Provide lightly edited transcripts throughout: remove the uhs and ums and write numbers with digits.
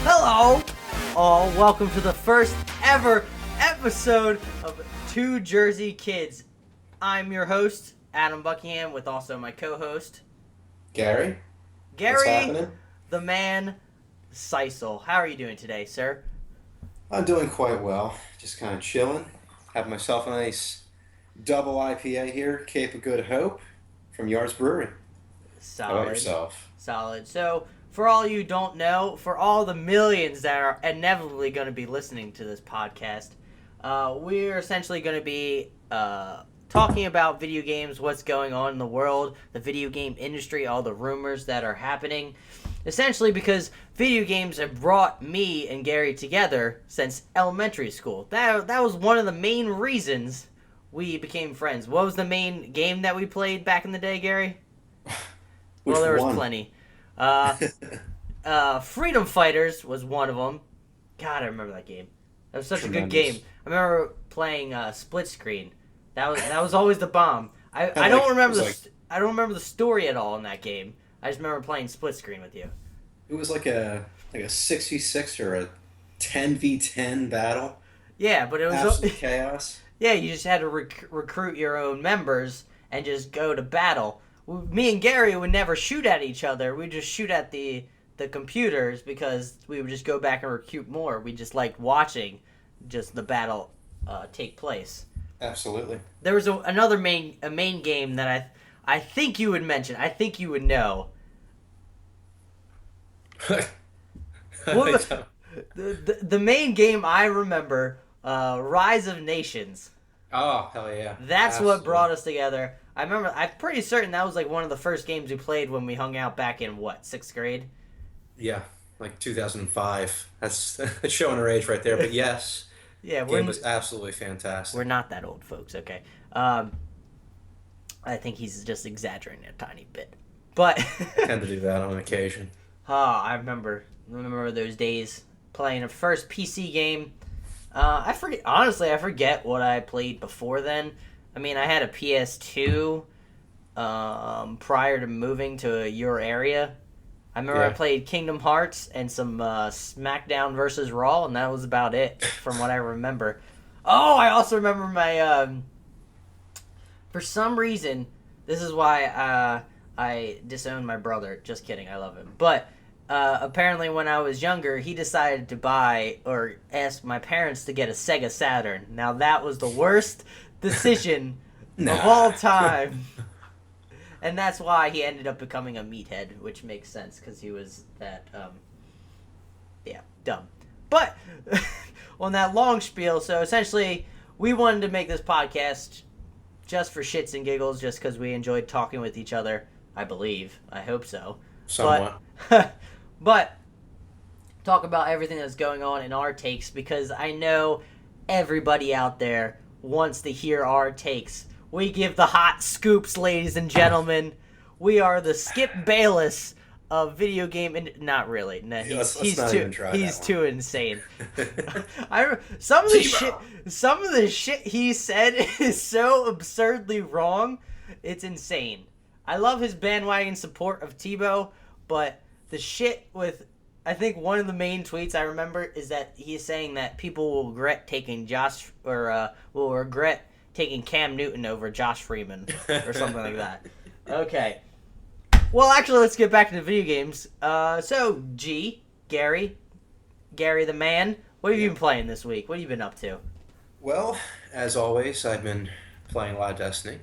Hello, all. Welcome to the first ever episode of Two Jersey Kids. I'm your host, Adam Buckingham, with also my co-host, Gary. What's happening? The man, Seisel. How are you doing today, sir? I'm doing quite well. Just kind of chilling. Have myself a nice double IPA here, Cape of Good Hope, from Yards Brewery. Solid. How about yourself? Solid. So, for all you don't know, for all the millions that are inevitably going to be listening to this podcast, we're essentially going to be talking about video games, what's going on in the world, the video game industry, all the rumors that are happening. Essentially because video games have brought me and Gary together since elementary school. That was one of the main reasons we became friends. What was the main game that we played back in the day, Gary? Well, there was plenty. Freedom Fighters was one of them. God, I remember that game. That was such a good game. I remember playing Split Screen. That was always the bomb. I don't remember the story at all in that game. I just remember playing Split Screen with you. It was like a 6v6 or a 10v10 battle. Yeah, but it was absolute chaos. Yeah, you just had to recruit your own members and just go to battle. Me and Gary would never shoot at each other. We'd just shoot at the computers because we would just go back and recruit more. We just liked watching just the battle take place. Absolutely. There was another main game that I think you would mention. I think you would know. Well, the main game I remember, Rise of Nations. Oh, hell yeah. That's what brought us together. I'm pretty certain that was like one of the first games we played when we hung out back in, 6th grade? Yeah, like 2005. That's showing our age right there, but yes. Yeah, the game was absolutely fantastic. We're not that old, folks, okay? I think he's just exaggerating a tiny bit. But I tend to do that on occasion. I remember those days playing a first PC game. I forget what I played before then. I mean, I had a PS2 prior to moving to your area. I remember I played Kingdom Hearts and some SmackDown versus Raw, and that was about it from what I remember. Oh, I also remember my... for some reason, this is why I disowned my brother. Just kidding, I love him. But apparently when I was younger, he decided to buy or ask my parents to get a Sega Saturn. Now, that was the worst decision of all time. And that's why he ended up becoming a meathead, which makes sense because he was that, dumb. But on that long spiel, so essentially we wanted to make this podcast just for shits and giggles, just because we enjoyed talking with each other, I believe. I hope so. Somewhat. But talk about everything that's going on in our takes, because I know everybody out there wants to hear our takes. We give the hot scoops, ladies and gentlemen. We are the Skip Bayless of video game. Not really. No, he's too insane. Some of the shit he said is so absurdly wrong. It's insane. I love his bandwagon support of Tebow, but the shit with, I think one of the main tweets I remember is that he's saying that people will regret taking will regret taking Cam Newton over Josh Freeman or something like that. Okay. Well, actually, let's get back to the video games. So, Gary the man, what have you been playing this week? What have you been up to? Well, as always, I've been playing a lot of Destiny.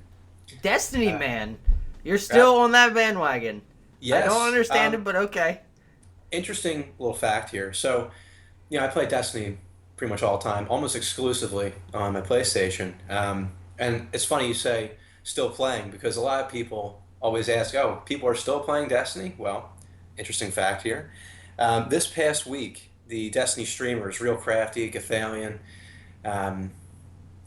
Destiny, man. You're still on that bandwagon. Yes. I don't understand it, but okay. Interesting little fact here. So, I play Destiny pretty much all the time, almost exclusively on my PlayStation. And it's funny you say still playing, because a lot of people always ask, oh, people are still playing Destiny? Well, interesting fact here. This past week, the Destiny streamers, Real Crafty, Gathalion, I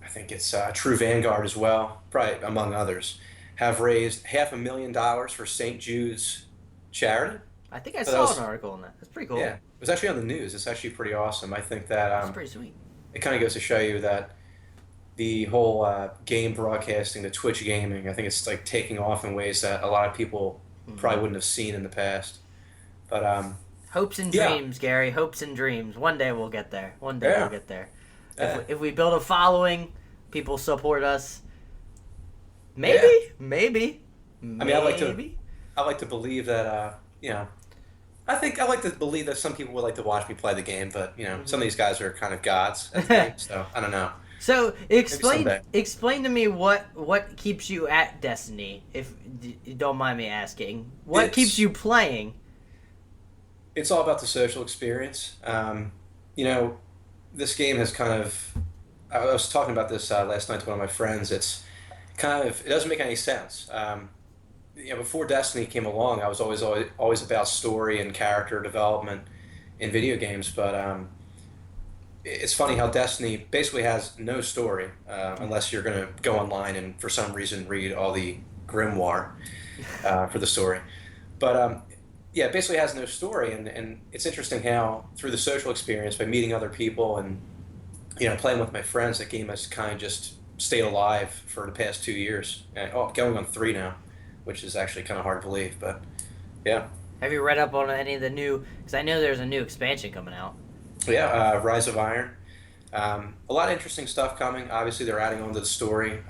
think it's True Vanguard as well, probably among others, have raised $500,000 for St. Jude's charity. I think I saw an article on that. That's pretty cool. Yeah, it was actually on the news. It's actually pretty awesome. I think that that's pretty sweet. It kind of goes to show you that the whole game broadcasting, the Twitch gaming, I think it's like taking off in ways that a lot of people probably wouldn't have seen in the past. But Hopes and Yeah, dreams, Gary. Hopes and dreams. One day we'll get there. One day we'll yeah. get there. Yeah. If we build a following, people support us. Yeah. Maybe. I mean, I like to believe that I think I like to believe that some people would like to watch me play the game, but some of these guys are kind of gods at the game, so I don't know. So Maybe someday. explain to me what keeps you at Destiny, if you don't mind me asking. What keeps It's you playing? it's all about the social experience. You know, this game has kind of. I was talking about this last night to one of my friends. It's kind of it doesn't make any sense. Before Destiny came along, I was always about story and character development in video games. But it's funny how Destiny basically has no story unless you're going to go online and for some reason read all the grimoire for the story. But yeah, it basically has no story, and it's interesting how through the social experience by meeting other people and playing with my friends, that game has kind of just stayed alive for the past 2 years. And, going on 3 now, which is actually kind of hard to believe, but yeah. Have you read up on any of the new? Because I know there's a new expansion coming out. Yeah, Rise of Iron. A lot of interesting stuff coming. Obviously, they're adding on to the story.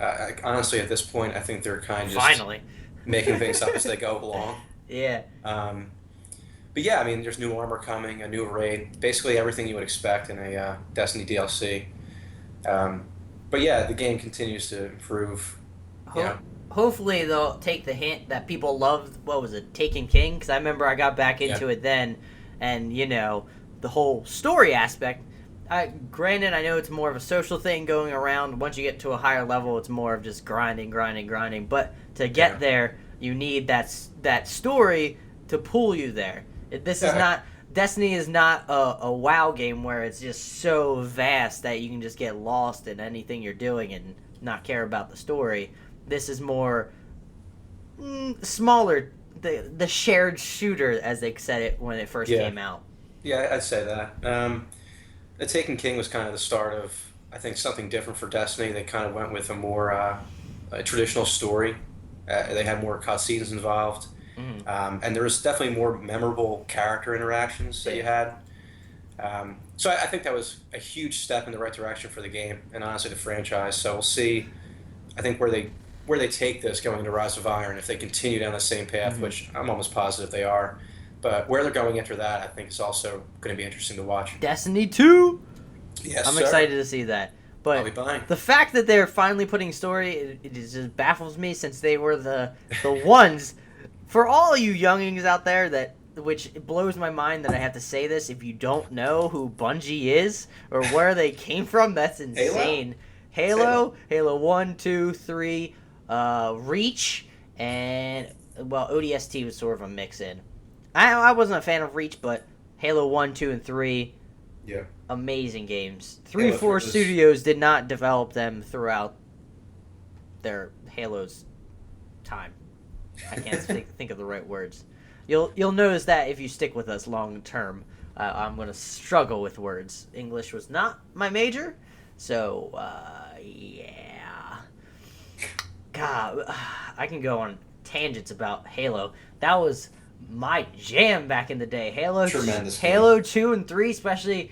Honestly, at this point, I think they're kind of just Finally. making things up as they go along. Yeah. But yeah, I mean, there's new armor coming, a new raid, basically everything you would expect in a Destiny DLC. But yeah, the game continues to improve. Hopefully they'll take the hint that people loved. What was it, Taken King? Because I remember I got back into it then, and the whole story aspect. Granted, I know it's more of a social thing going around. Once you get to a higher level, it's more of just grinding. But to get there, you need that story to pull you there. This is not Destiny is not a WoW game where it's just so vast that you can just get lost in anything you're doing and not care about the story. This is more smaller, the shared shooter, as they said it when it first came out. Yeah, I'd say that. The Taken King was kind of the start of, I think, something different for Destiny. They kind of went with a more a traditional story. They had more cutscenes involved. And there was definitely more memorable character interactions that you had. So I think that was a huge step in the right direction for the game and honestly the franchise. So we'll see, I think, where they take this going into Rise of Iron, if they continue down the same path, which I'm almost positive they are. But where they're going after that, I think, is also going to be interesting to watch. Destiny 2? Yes, I'm excited to see that. But I'll be buying. The fact that they're finally putting story, it just baffles me, since they were the ones. For all you youngings out there, which blows my mind that I have to say this, if you don't know who Bungie is or where they came from, that's insane. Halo 1, 2, 3, Reach, and, well, ODST was sort of a mix-in. I wasn't a fan of Reach, but Halo 1, 2, and 3, amazing games. 343 Studios did not develop them throughout their Halo's time. I can't think of the right words. You'll notice that if you stick with us long term. I'm going to struggle with words. English was not my major, so yeah. God, I can go on tangents about Halo. That was my jam back in the day. Halo 2 and 3, especially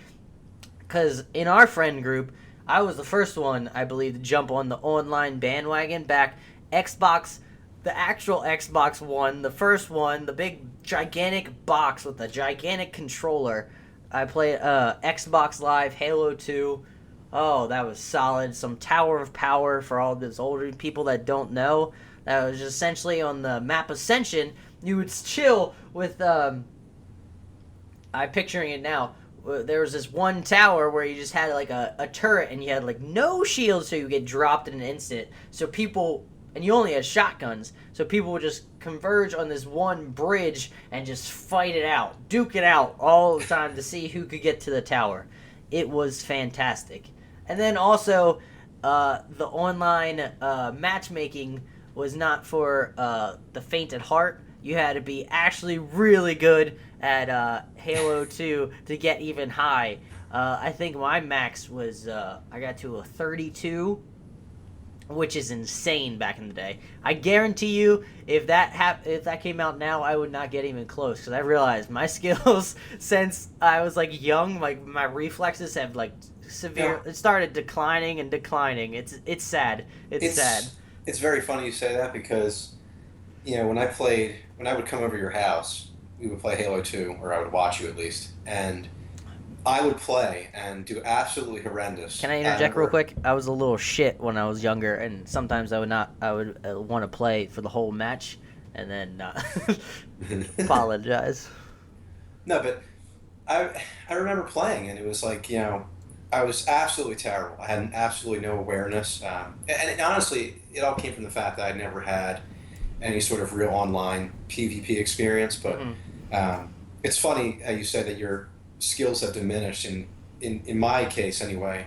because in our friend group, I was the first one, I believe, to jump on the online bandwagon back. The actual Xbox One, the first one, the big gigantic box with the gigantic controller. I played Xbox Live, Halo 2. Oh, that was solid. Some Tower of Power for all those older people that don't know. That was essentially on the map Ascension. You would chill with, I'm picturing it now. There was this one tower where you just had like a turret and you had like no shield, so you get dropped in an instant. So people... And you only had shotguns, so people would just converge on this one bridge and just fight it out, duke it out all the time to see who could get to the tower. It was fantastic. And then also, the online matchmaking was not for the faint at heart. You had to be actually really good at Halo 2 to get even high. I think my max was, I got to a 32 which is insane back in the day. I guarantee you, if that came out now, I would not get even close because I realized my skills since I was like young, like my reflexes have like severe. Yeah. It started declining and declining. It's sad. It's sad. It's very funny you say that because when I would come over to your house, we would play Halo 2, or I would watch you at least, and I would play and do absolutely horrendous. Can I interject real quick? I was a little shit when I was younger, and sometimes I would not. I would want to play for the whole match, and then apologize. No, but I remember playing, and it was like I was absolutely terrible. I had absolutely no awareness, honestly, it all came from the fact that I never had any sort of real online PvP experience. But it's funny how you say that your skills have diminished. In my case, anyway,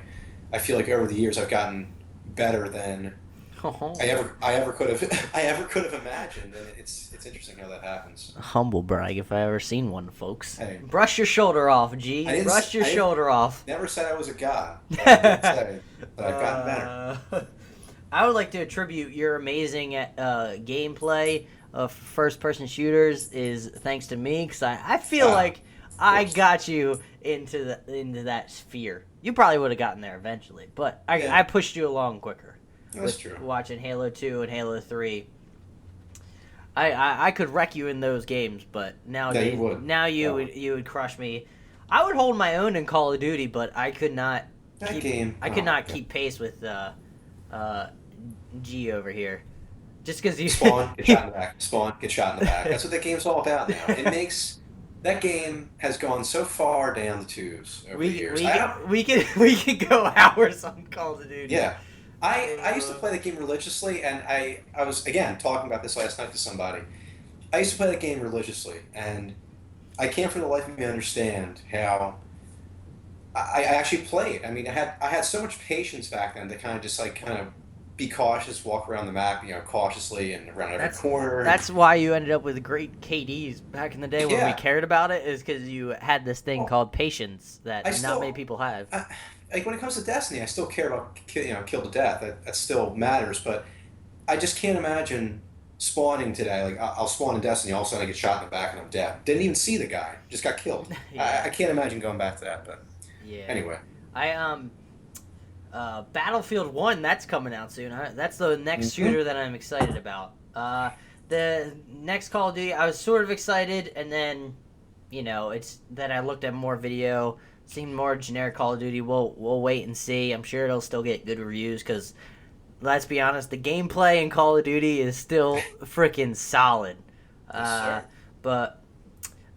I feel like over the years I've gotten better than I ever could have imagined, and it's interesting how that happens. Humble brag if I ever seen one, folks. Hey, brush your shoulder off, G. Brush your shoulder off. Never said I was a god. But I did say that I've gotten better. I would like to attribute your amazing gameplay of first-person shooters is thanks to me, because I feel like I got you into that sphere. You probably would have gotten there eventually, but I pushed you along quicker. That's true. Watching Halo 2 and Halo 3. I could wreck you in those games, but nowadays, you would crush me. I would hold my own in Call of Duty, but I could not keep pace with G over here. Just because you spawn, get shot in the back. Spawn, get shot in the back. That's what the game's all about now. It makes that game has gone so far down the tubes over the years. We can go hours on Call of Duty. Yeah. I used to play the game religiously, and I was, again, talking about this last night to somebody. I used to play the game religiously, and I can't for the life of me understand how I actually played. I mean, I had so much patience back then to kind of be cautious, walk around the map, cautiously and around every corner. That's why you ended up with great KDs back in the day when we cared about it, is because you had this thing called patience that not many people have. Like when it comes to Destiny, I still care about kill to death. That still matters, but I just can't imagine spawning today. Like I'll spawn in Destiny, all of a sudden I get shot in the back and I'm dead. Didn't even see the guy, just got killed. I can't imagine going back to that. But anyway, Battlefield 1, that's coming out soon. That's the next shooter that I'm excited about. The next Call of Duty, I was sort of excited, and then it's that I looked at more video. Seemed more generic Call of Duty. We'll wait and see. I'm sure it'll still get good reviews because, let's be honest, the gameplay in Call of Duty is still freaking solid. But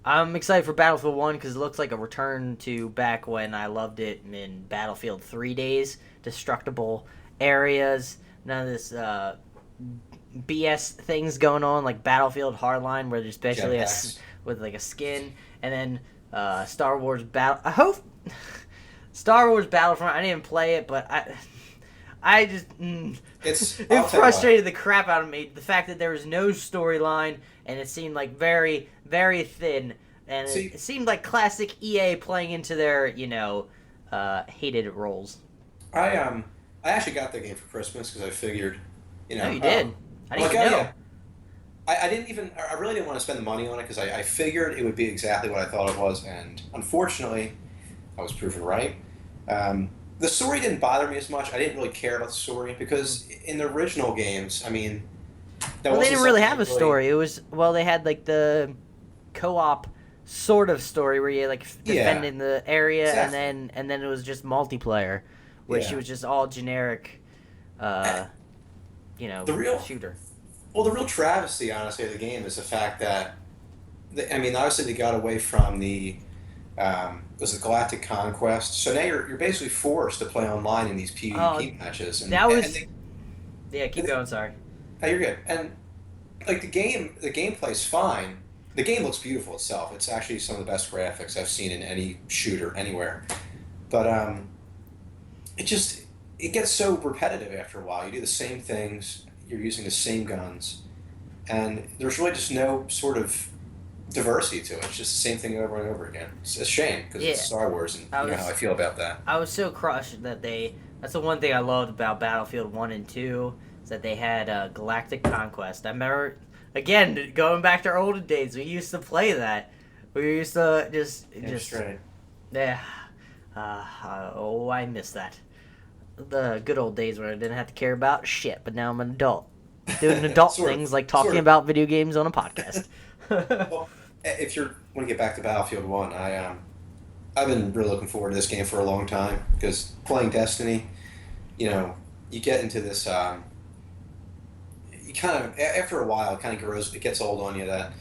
I'm excited for Battlefield 1 because it looks like a return to back when I loved it in Battlefield 3 days. Destructible areas. None of this BS things going on like Battlefield Hardline where there's basically with like a skin. And then Star Wars Battlefront. I didn't even play it, but I just it frustrated the crap out of me. The fact that there was no storyline and it seemed like very, very thin, and it seemed like classic EA playing into their hated roles. I actually got that game for Christmas because I figured No, you did. I didn't know. Yeah. I really didn't want to spend the money on it because I figured it would be exactly what I thought it was, and unfortunately, I was proven right. The story didn't bother me as much. I didn't really care about the story because in the original games, I mean, they didn't really have a story. It was they had like the co-op sort of story where you like defending the area, exactly. and then it was just multiplayer, which was just all generic, the real shooter. Well, the real travesty, honestly, of the game is the fact that, obviously they got away from the Galactic Conquest, so now you're basically forced to play online in these PvP matches. And, keep going, sorry. No, you're good. And, like, the gameplay's fine. The game looks beautiful itself. It's actually some of the best graphics I've seen in any shooter anywhere. But, it gets so repetitive after a while. You do the same things. You're using the same guns, and there's really just no sort of diversity to it. It's just the same thing over and over again. It's a shame because it's Star Wars, and you know how I feel about that. I was so crushed that they That's the one thing I loved about Battlefield 1 and 2 is that they had Galactic Conquest. I remember, again, going back to our olden days, we used to play that. We used to just right. yeah. I miss that. The good old days where I didn't have to care about shit, but now I'm an adult. Doing adult things like talking about video games on a podcast. Well, if you want to get back to Battlefield 1, I've been really looking forward to this game for a long time because playing Destiny, you get into this. You kind of after a while, it kind of grows. It gets old on you that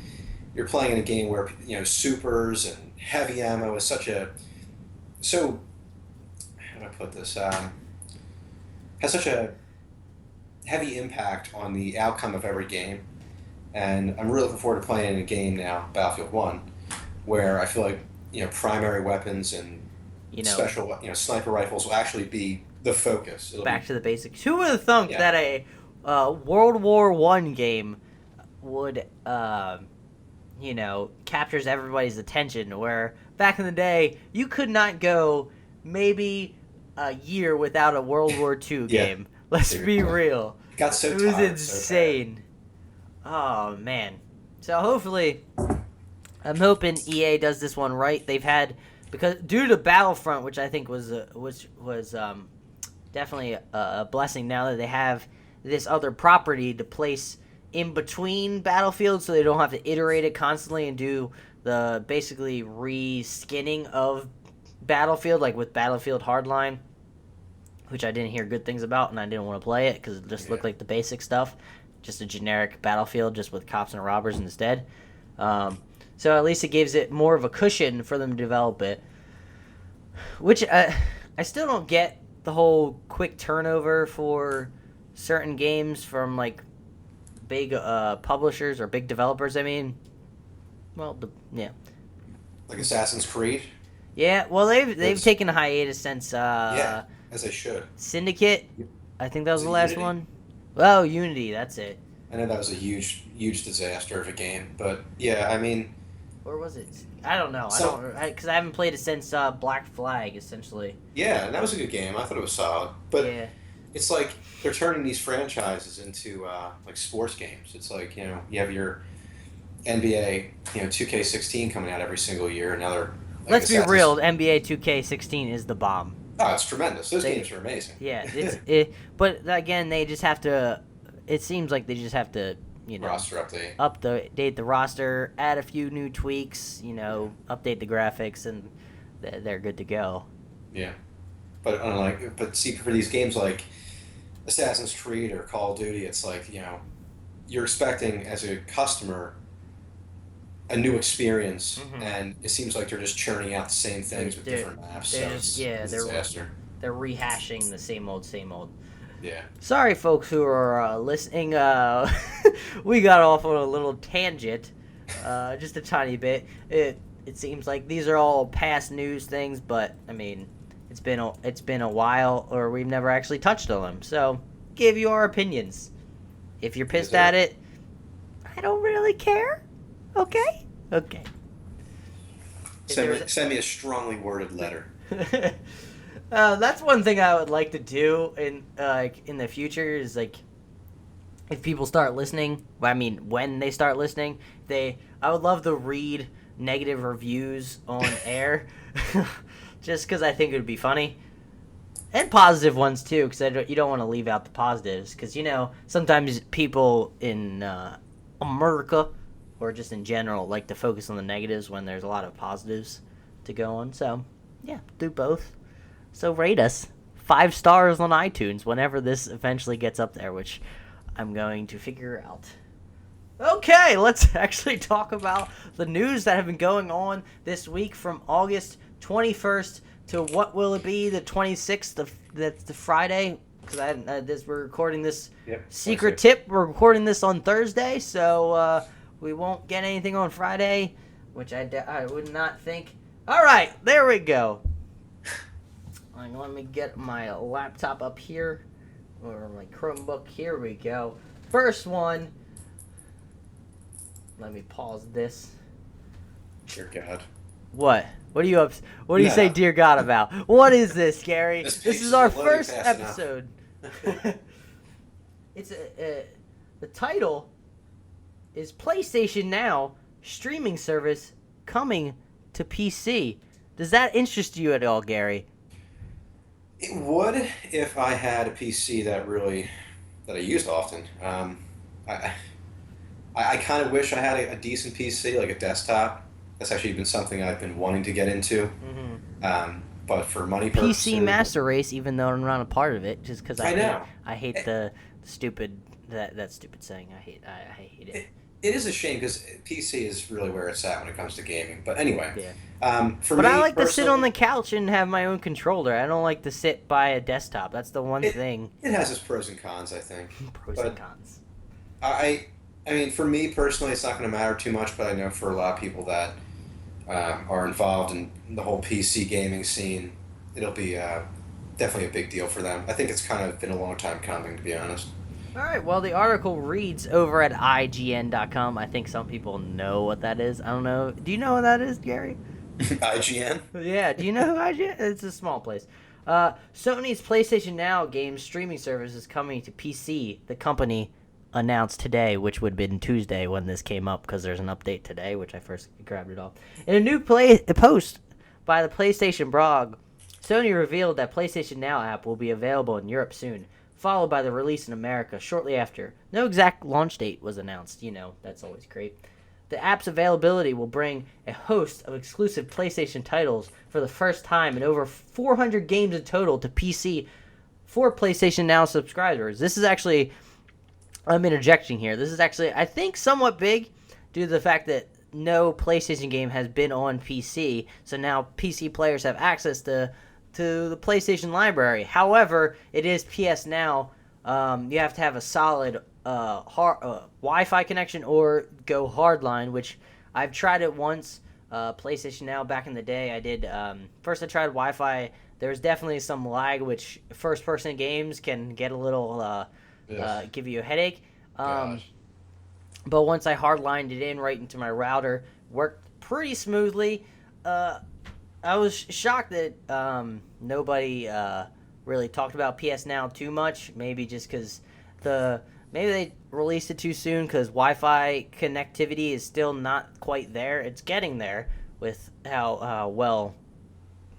you're playing in a game where supers and heavy ammo is so. How do I put this? Has such a heavy impact on the outcome of every game, and I'm really looking forward to playing in a game now, Battlefield 1, where I feel like primary weapons and special sniper rifles will actually be the focus. Back to the basics. Who would have thunk that a World War One game would captures everybody's attention, where back in the day you could not go maybe a year without a World War II game. Let's be real. It got so it was insane. Oh man. So hopefully, I'm hoping EA does this one right. They've had, because due to Battlefront, which I think was definitely a blessing, now that they have this other property to place in between Battlefield, so they don't have to iterate it constantly and do the basically re-skinning of Battlefield, like with Battlefield Hardline, which I didn't hear good things about, and I didn't want to play it because it just looked like the basic stuff, just a generic Battlefield, just with cops and robbers instead. So at least it gives it more of a cushion for them to develop it, which I still don't get the whole quick turnover for certain games from like big publishers or big developers. I mean, yeah. Like Assassin's Creed? Yeah, well, they've taken a hiatus since... as they should. Syndicate? I think that was the last one. Oh, Unity, that's it. I know that was a huge disaster of a game, but yeah, I mean... Or was it? I don't know. Because I haven't played it since Black Flag, essentially. Yeah, and that was a good game. I thought it was solid. But it's like they're turning these franchises into like sports games. It's like, you have your NBA, 2K16 coming out every single year, and now they're... Like, let's be real, NBA 2K16 is the bomb. Oh, it's tremendous. Those games are amazing. Yeah, but again, they just have to... It seems like they just have to, roster update. Update the roster, add a few new tweaks, update the graphics, and they're good to go. Yeah. But see, for these games like Assassin's Creed or Call of Duty, it's like, you're expecting as a customer a new experience, and it seems like they're just churning out the same things with different maps. They're rehashing the same old. Yeah. Sorry, folks who are listening. We got off on a little tangent, just a tiny bit. It seems like these are all past news things, but I mean, it's been a while, or we've never actually touched on them. So, give your opinions. If you're pissed at it, I don't really care. Okay. Send me a strongly worded letter. That's one thing I would like to do in the future is like, if people start listening. I mean, when they start listening, I would love to read negative reviews on air, just because I think it would be funny, and positive ones too, because you don't want to leave out the positives, because sometimes people in America, or just in general, like to focus on the negatives when there's a lot of positives to go on. So, yeah, do both. So rate us 5 stars on iTunes whenever this eventually gets up there, which I'm going to figure out. Okay, let's actually talk about the news that have been going on this week from August 21st to what will it be, the 26th, that's the Friday, because we're recording this secret tip. We're recording this on Thursday, so we won't get anything on Friday, which I would not think. All right, there we go. Let me get my laptop up here, or my Chromebook. Here we go. First one. Let me pause this. Dear God. What? What do you up? What do you No, say, no. dear God, about? What is this, Gary? This This page is our isn't loading first fast enough. episode. It's the title is PlayStation Now streaming service coming to PC. Does that interest you at all, Gary? It would if I had a PC that I used often. I I kind of wish I had a decent PC, like a desktop. That's actually been something I've been wanting to get into. But for money purposes, PC Master Race, even though I'm not a part of it, just because I know. I hate the stupid that stupid saying. I hate it. It is a shame because PC is really where it's at when it comes to gaming. But anyway, for But me, I like to sit on personally, the couch and have my own controller. I don't like to sit by a desktop. That's the one thing. it has its pros and cons, I think. Pros But and cons. I mean, for me personally, it's not going to matter too much. But I know for a lot of people that are involved in the whole PC gaming scene, it'll be definitely a big deal for them. I think it's kind of been a long time coming, to be honest. All right, well, the article reads over at IGN.com. I think some people know what that is. I don't know. Do you know what that is, Gary? IGN? Yeah, do you know who IGN is? It's a small place. Sony's PlayStation Now game streaming service is coming to PC. The company announced today, which would have been Tuesday when this came up, because there's an update today, which I first grabbed it off. In a new post by the PlayStation blog, Sony revealed that PlayStation Now app will be available in Europe soon, followed by the release in America shortly after. No exact launch date was announced. You know, that's always great. The app's availability will bring a host of exclusive PlayStation titles for the first time and over 400 games in total to PC for PlayStation Now subscribers. This is actually, I'm interjecting here, this is actually, I think, somewhat big due to the fact that no PlayStation game has been on PC, so now PC players have access to the PlayStation library. However, it is PS Now. You have to have a solid Wi-Fi connection or go hardline, which I've tried it once. PlayStation Now back in the day, I did. First, I tried Wi-Fi. There's definitely some lag, which first-person games can get a little give you a headache. But once I hardlined it in right into my router, worked pretty smoothly. I was shocked that nobody really talked about PS Now too much. Maybe just because maybe they released it too soon because Wi-Fi connectivity is still not quite there. It's getting there with how well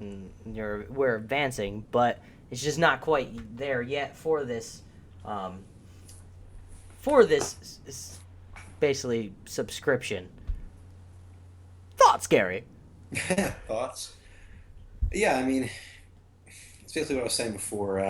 we're advancing, but it's just not quite there yet for this basically subscription. Thoughts, Gary? Thoughts? Yeah, I mean, it's basically what I was saying before.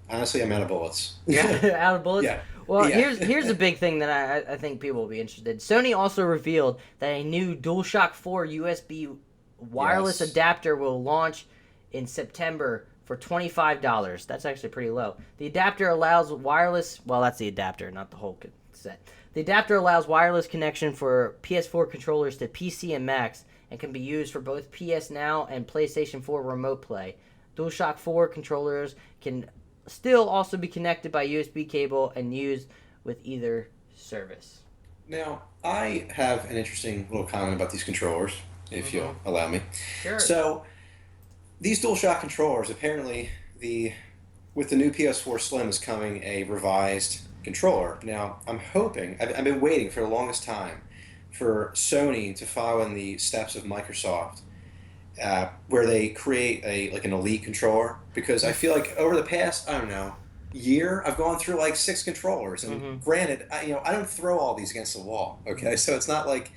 Honestly, I'm out of bullets. Out of bullets? Yeah. Well, Yeah. here's a big thing that I think people will be interested. Sony also revealed that a new DualShock 4 USB wireless adapter will launch in September for $25. That's actually pretty low. The adapter allows wireless... Well, that's the adapter, not the whole set. The adapter allows wireless connection for PS4 controllers to PC and Macs and can be used for both PS Now and PlayStation 4 Remote Play. DualShock 4 controllers can still also be connected by USB cable and used with either service. Now, I have an interesting little comment about these controllers, if you'll allow me. Sure. So, these DualShock controllers, apparently, with the new PS4 Slim is coming a revised controller. Now, I'm hoping, I've been waiting for the longest time for Sony to follow in the steps of Microsoft, where they create an elite controller, because I feel like over the past, I don't know, year, I've gone through like 6 controllers, and granted, I don't throw all these against the wall, okay? So it's not like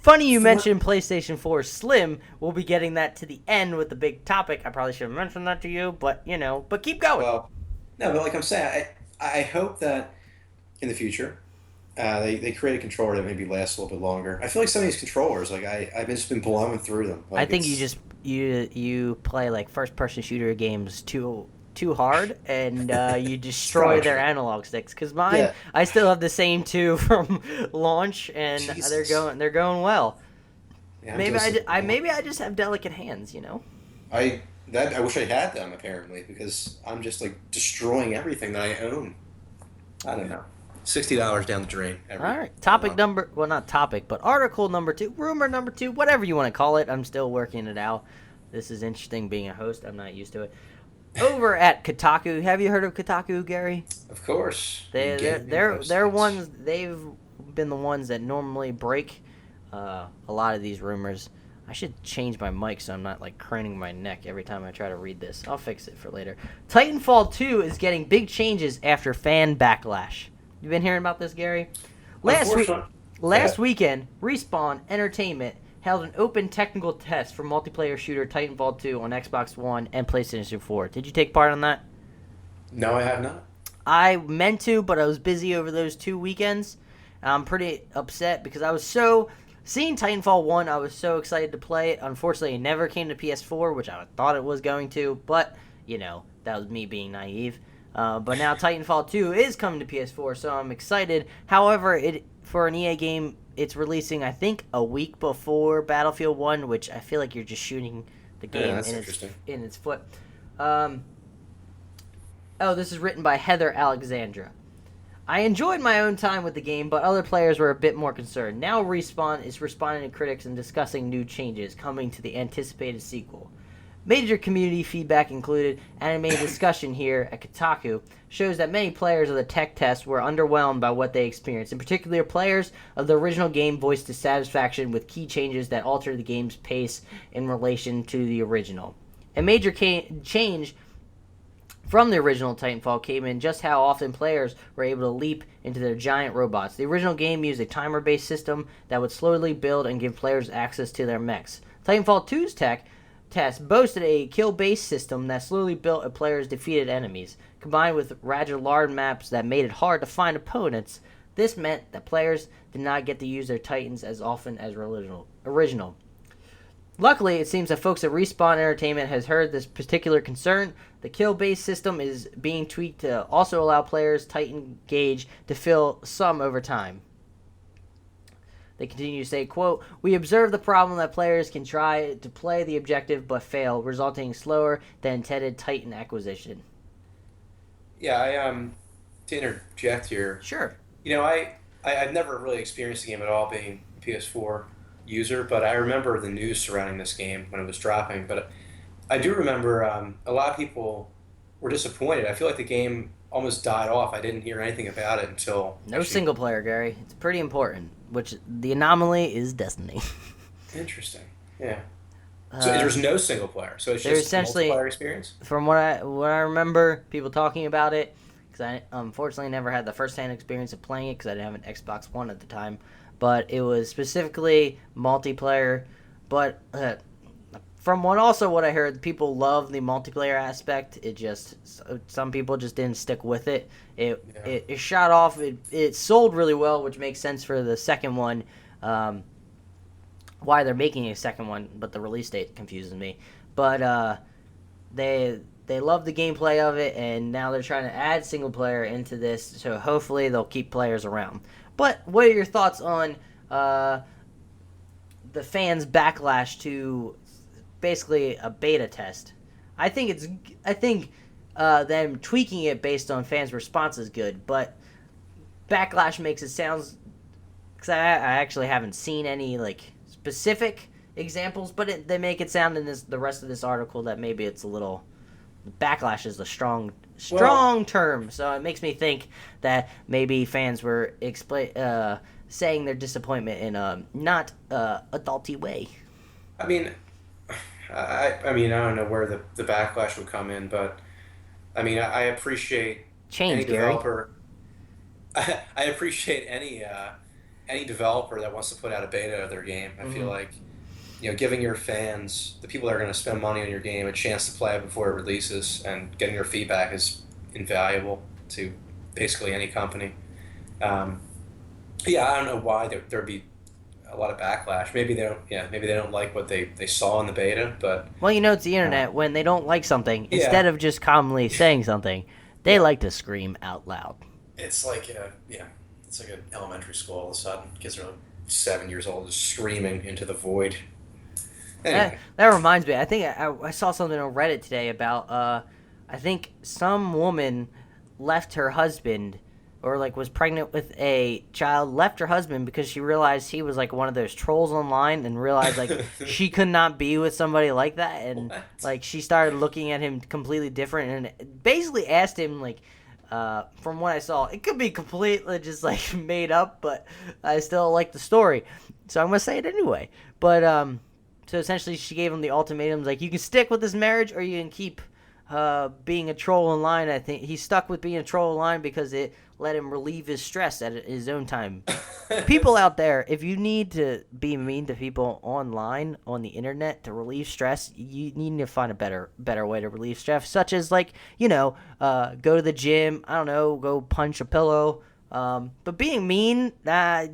Funny you mentioned PlayStation 4 Slim. We'll be getting that to the end with the big topic. I probably should have mentioned that to you, but keep going. Well, no, but like I'm saying, I hope that in the future they create a controller that maybe lasts a little bit longer. I feel like some of these controllers, like I've just been blowing through them. Like I think you play like first person shooter games too hard, and you destroy their analog sticks. Because mine, I still have the same 2 from launch, and Jesus. they're going well. Yeah, Maybe I just have delicate hands, I wish I had them apparently, because I'm just like destroying everything that I own. I don't know. $60 down the drain All every right. Topic month. number, well, not topic, but article number 2, rumor number 2, whatever you want to call it. I'm still working it out. This is interesting being a host. I'm not used to it. Over at Kotaku, have you heard of Kotaku, Gary? Of course. They're ones. They've been the ones that normally break a lot of these rumors. I should change my mic so I'm not like craning my neck every time I try to read this. I'll fix it for later. Titanfall 2 is getting big changes after fan backlash. You been hearing about this, Gary? Last weekend, Respawn Entertainment held an open technical test for multiplayer shooter Titanfall 2 on Xbox One and PlayStation 4. Did you take part on that? No, I have not. I meant to, but I was busy over those 2 weekends. I'm pretty upset because I was so... Seeing Titanfall 1, I was so excited to play it. Unfortunately, it never came to PS4, which I thought it was going to, but, you know, that was me being naive. But now Titanfall 2 is coming to PS4, so I'm excited. However, for an EA game, it's releasing, I think, a week before Battlefield 1, which I feel like you're just shooting the game in its foot. This is written by Heather Alexandra. I enjoyed my own time with the game, but other players were a bit more concerned. Now Respawn is responding to critics and discussing new changes coming to the anticipated sequel. Major community feedback included animated discussion here at Kotaku shows that many players of the tech test were underwhelmed by what they experienced. In particular, players of the original game voiced dissatisfaction with key changes that altered the game's pace in relation to the original. A major change from the original Titanfall came in just how often players were able to leap into their giant robots. The original game used a timer-based system that would slowly build and give players access to their mechs. Titanfall 2's test boasted a kill-based system that slowly built a player's defeated enemies. Combined with rather large maps that made it hard to find opponents, this meant that players did not get to use their Titans as often as original. Luckily, it seems that folks at Respawn Entertainment has heard this particular concern. The kill-based system is being tweaked to also allow players' Titan gauge to fill some over time. They continue to say, quote, "We observe the problem that players can try to play the objective but fail, resulting in slower than intended Titan acquisition." Yeah, to interject here. Sure. You know, I've never really experienced the game at all being a PS4 user, but I remember the news surrounding this game when it was dropping. But I do remember a lot of people were disappointed. I feel like the game almost died off. I didn't hear anything about it until... No single player, Gary. It's pretty important, which the anomaly is Destiny. Interesting. Yeah. So there's no single player. So it's just a multiplayer experience? From what I remember, people talking about it, because I unfortunately never had the first-hand experience of playing it because I didn't have an Xbox One at the time, but it was specifically multiplayer. But from what I heard, people love the multiplayer aspect. It just, some people just didn't stick with it. It shot off. It sold really well, which makes sense for the second one. Why they're making a second one, but the release date confuses me. But they love the gameplay of it, and now they're trying to add single player into this, so hopefully they'll keep players around. But what are your thoughts on the fans' backlash to basically a beta test? I think them tweaking it based on fans' response is good, but backlash makes it sound, because I actually haven't seen any specific examples, but they make it sound in the rest of this article that maybe it's a little... Backlash is a strong term, so it makes me think that maybe fans were saying their disappointment in a not adulty way. I mean, I don't know where the backlash would come in, but I mean, I appreciate any developer. I appreciate any developer that wants to put out a beta of their game. I feel like, giving your fans, the people that are going to spend money on your game, a chance to play it before it releases, and getting their feedback is invaluable to basically any company. I don't know why there'd be a lot of backlash. Maybe they don't. Yeah, maybe they don't like what they saw in the beta. But it's the internet. When they don't like something, instead of just calmly saying something, they like to scream out loud. It's like it's like an elementary school. All of a sudden, kids are 7 years old, just screaming into the void. Anyway. That reminds me. I think I saw something on Reddit today about I think some woman left her husband or like was pregnant with a child, left her husband because she realized he was like one of those trolls online, and realized like she could not be with somebody like that, and What? like she started looking at him completely different, and basically asked him like, from what I saw, it could be completely just like made up, but I still like the story, so I'm gonna say it anyway. But so essentially she gave him the ultimatums, like, you can stick with this marriage or you can keep being a troll online. I think he stuck with being a troll online because it let him relieve his stress at his own time. People out there, if you need to be mean to people online on the internet to relieve stress, you need to find a better way to relieve stress, such as like, go to the gym. I don't know, go punch a pillow. But being mean, I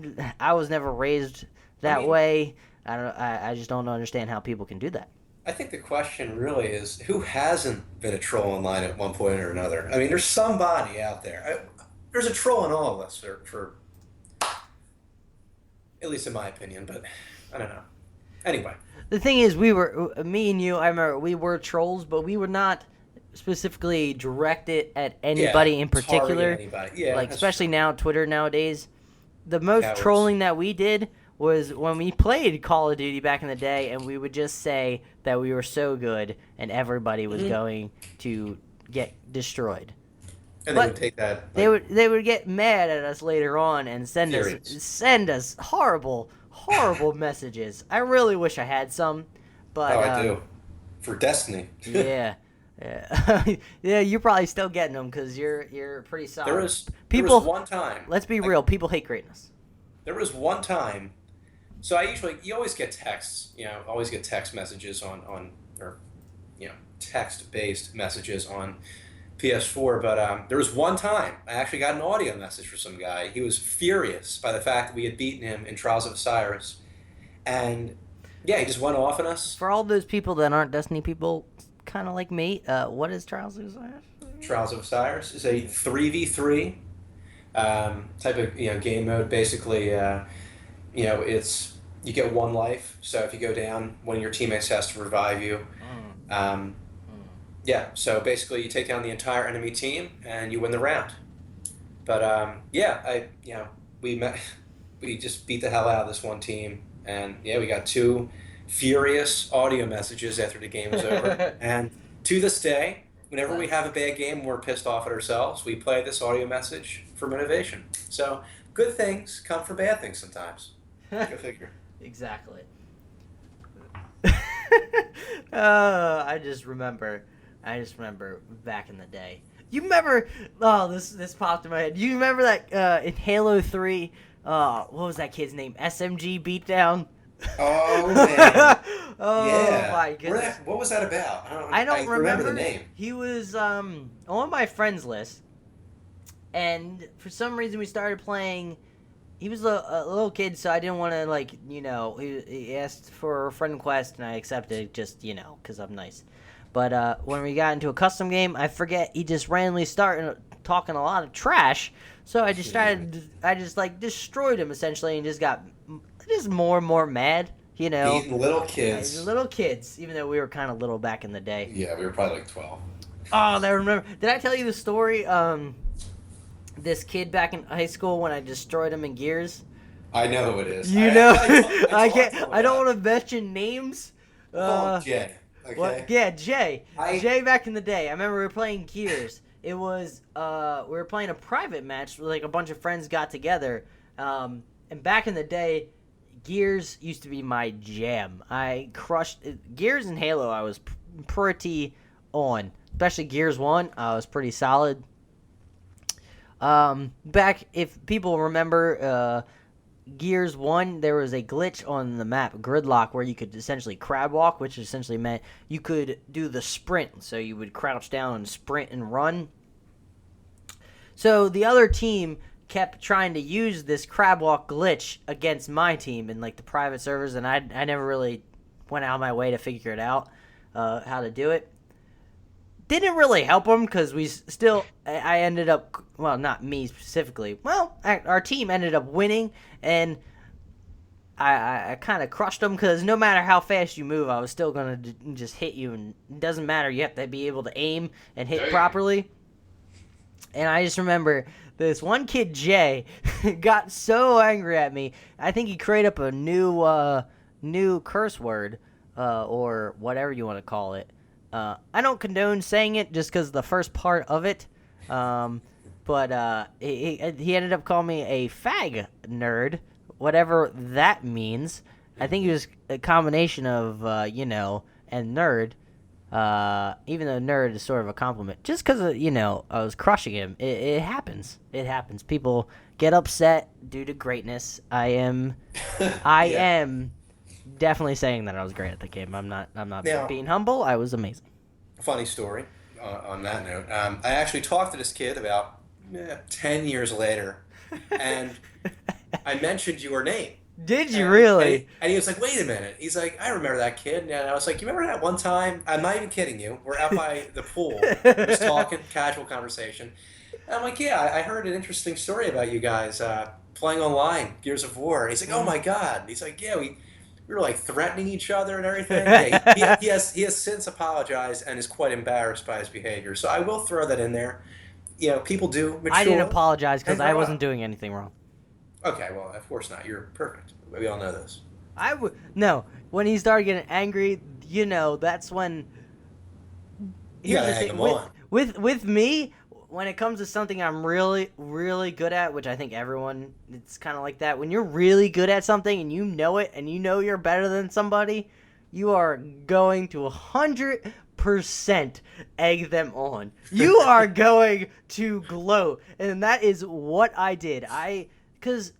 was never raised that way. I just don't understand how people can do that. I think the question really is who hasn't been a troll online at one point or another? I mean, there's somebody out there. There's a troll in all of us, for at least in my opinion, but I don't know. Anyway, The thing is, me and you, I remember we were trolls, but we were not specifically directed at anybody in particular. Anybody. Yeah, like, that's especially true. now, Twitter nowadays. The most Cowards. trolling that we did was when we played Call of Duty back in the day, and we would just say that we were so good and everybody was going to get destroyed. And But they would take that. They would get mad at us later on and send us horrible messages. I really wish I had some, but I do. For Destiny. yeah. Yeah, you're probably still getting them because you're pretty solid. There was one time. Let's be real. People hate greatness. There was one time. So you always get texts. Always get text messages on text-based messages on PS4. But there was one time I actually got an audio message from some guy. He was furious by the fact that we had beaten him in Trials of Osiris, and yeah, he just went off on us. For all those people that aren't Destiny people, kind of like me, what is Trials of Osiris? Trials of Osiris is a 3v3 type of game mode. Basically, it's you get one life. So if you go down, one of your teammates has to revive you. Yeah. So basically, you take down the entire enemy team and you win the round. But we just beat the hell out of this one team, and we got 2 furious audio messages after the game was over. And to this day, whenever we have a bad game, we're pissed off at ourselves, we play this audio message for motivation. So good things come from bad things sometimes. Go figure. Exactly. I just remember back in the day. You remember? Oh, this popped in my head. You remember that in Halo 3? What was that kid's name? SMG Beatdown. Oh man! Oh yeah. my goodness! What was that about? I don't remember the name. He was on my friends list, and for some reason we started playing. He was a little kid, so I didn't want to he asked for a friend request, and I accepted just because I'm nice. But when we got into a custom game, I forget he just randomly started talking a lot of trash. So I just destroyed him essentially, and just got more and more mad. Beating little kids. Little kids, even though we were kind of little back in the day. Yeah, we were probably like 12. Oh, I remember. Did I tell you the story? This kid back in high school when I destroyed him in Gears. I know who it is. I can't. I don't want to mention names. Jay. Okay. What? Yeah, Jay. Jay back in the day. I remember we were playing Gears. It was we were playing a private match where, like, a bunch of friends got together. And back in the day, Gears used to be my jam. I crushed Gears and Halo. I was pretty on, especially Gears 1. I was pretty solid. Back, if people remember, Gears 1, there was a glitch on the map, Gridlock, where you could essentially crab walk, which essentially meant you could do the sprint. So you would crouch down and sprint and run. So the other team kept trying to use this crab walk glitch against my team in, like, the private servers, and I never really went out of my way to figure it out, how to do it. Didn't really help them because I ended up, well, not me specifically. Well, our team ended up winning, and I kind of crushed them because no matter how fast you move, I was still going to just hit you, and it doesn't matter. You have to be able to aim and hit properly. And I just remember this one kid, Jay, got so angry at me. I think he created up a new curse word, or whatever you want to call it. I don't condone saying it just because the first part of it. But he ended up calling me a fag nerd, whatever that means. I think it was a combination of, and nerd. Even though nerd is sort of a compliment. Just because, I was crushing him. It happens. It happens. People get upset due to greatness. I am definitely saying that I was great at the game. I'm not Now, being humble. I was amazing. funny story on that note. I actually talked to this kid about 10 years later, and I mentioned your name. Did you really? And he was like, wait a minute. He's like, I remember that kid. And I was like, you remember that one time? I'm not even kidding you. We're out by the pool, just talking, casual conversation. And I'm like, yeah, I heard an interesting story about you guys playing online, Gears of War. And he's like, oh my God. And he's like, yeah, we were like threatening each other and everything. Yeah, he has since apologized and is quite embarrassed by his behavior. So I will throw that in there. People do mature. I didn't apologize because and I grow wasn't up. doing anything wrong. Okay, well, of course not. You're perfect. We all know this. No. When he started getting angry, that's when. You gotta Here's the hang thing, them on. with me, when it comes to something I'm really, really good at, which I think everyone, it's kind of like that. When you're really good at something and you know it, and you know you're better than somebody, you are going to 100% egg them on. You are going to gloat, and that is what I did. Because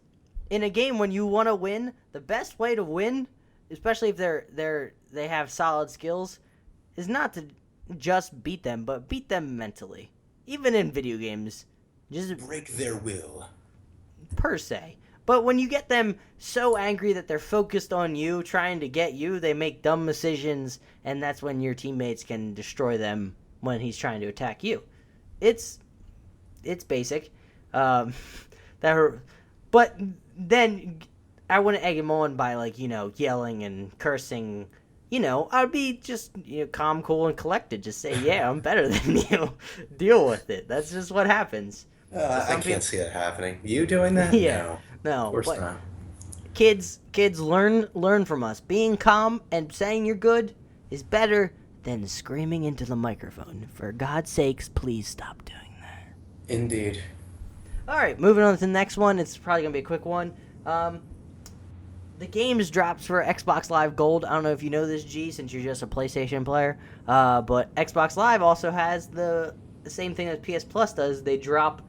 in a game when you want to win, the best way to win, especially if they have solid skills, is not to just beat them, but beat them mentally. Even in video games, just Break their will. per se. But when you get them so angry that they're focused on you, trying to get you, they make dumb decisions, and that's when your teammates can destroy them when he's trying to attack you. It's basic. But then I wouldn't egg him on by yelling and cursing. I'd be just calm, cool, and collected. Just say, yeah, I'm better than you. Deal with it. That's just what happens. I can't see that happening. You doing that? Yeah. No, of course but not. Kids, learn from us. Being calm and saying you're good is better than screaming into the microphone. For God's sakes, please stop doing that. Indeed. All right, moving on to the next one. It's probably going to be a quick one. The games drops for Xbox Live Gold. I don't know if you know this, G, since you're just a PlayStation player. But Xbox Live also has the same thing that PS Plus does. They drop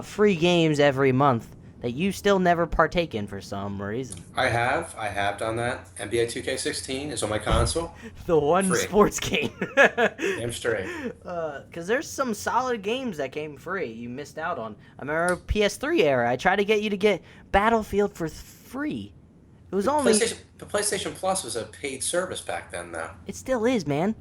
free games every month that you still never partake in for some reason. I have done that. NBA 2K16 is on my console. The one Free. sports game. Damn straight. Because there's some solid games that came free you missed out on. I remember PS3 era. I tried to get you to get Battlefield for free. It was only... The PlayStation Plus was a paid service back then, though. It still is, man.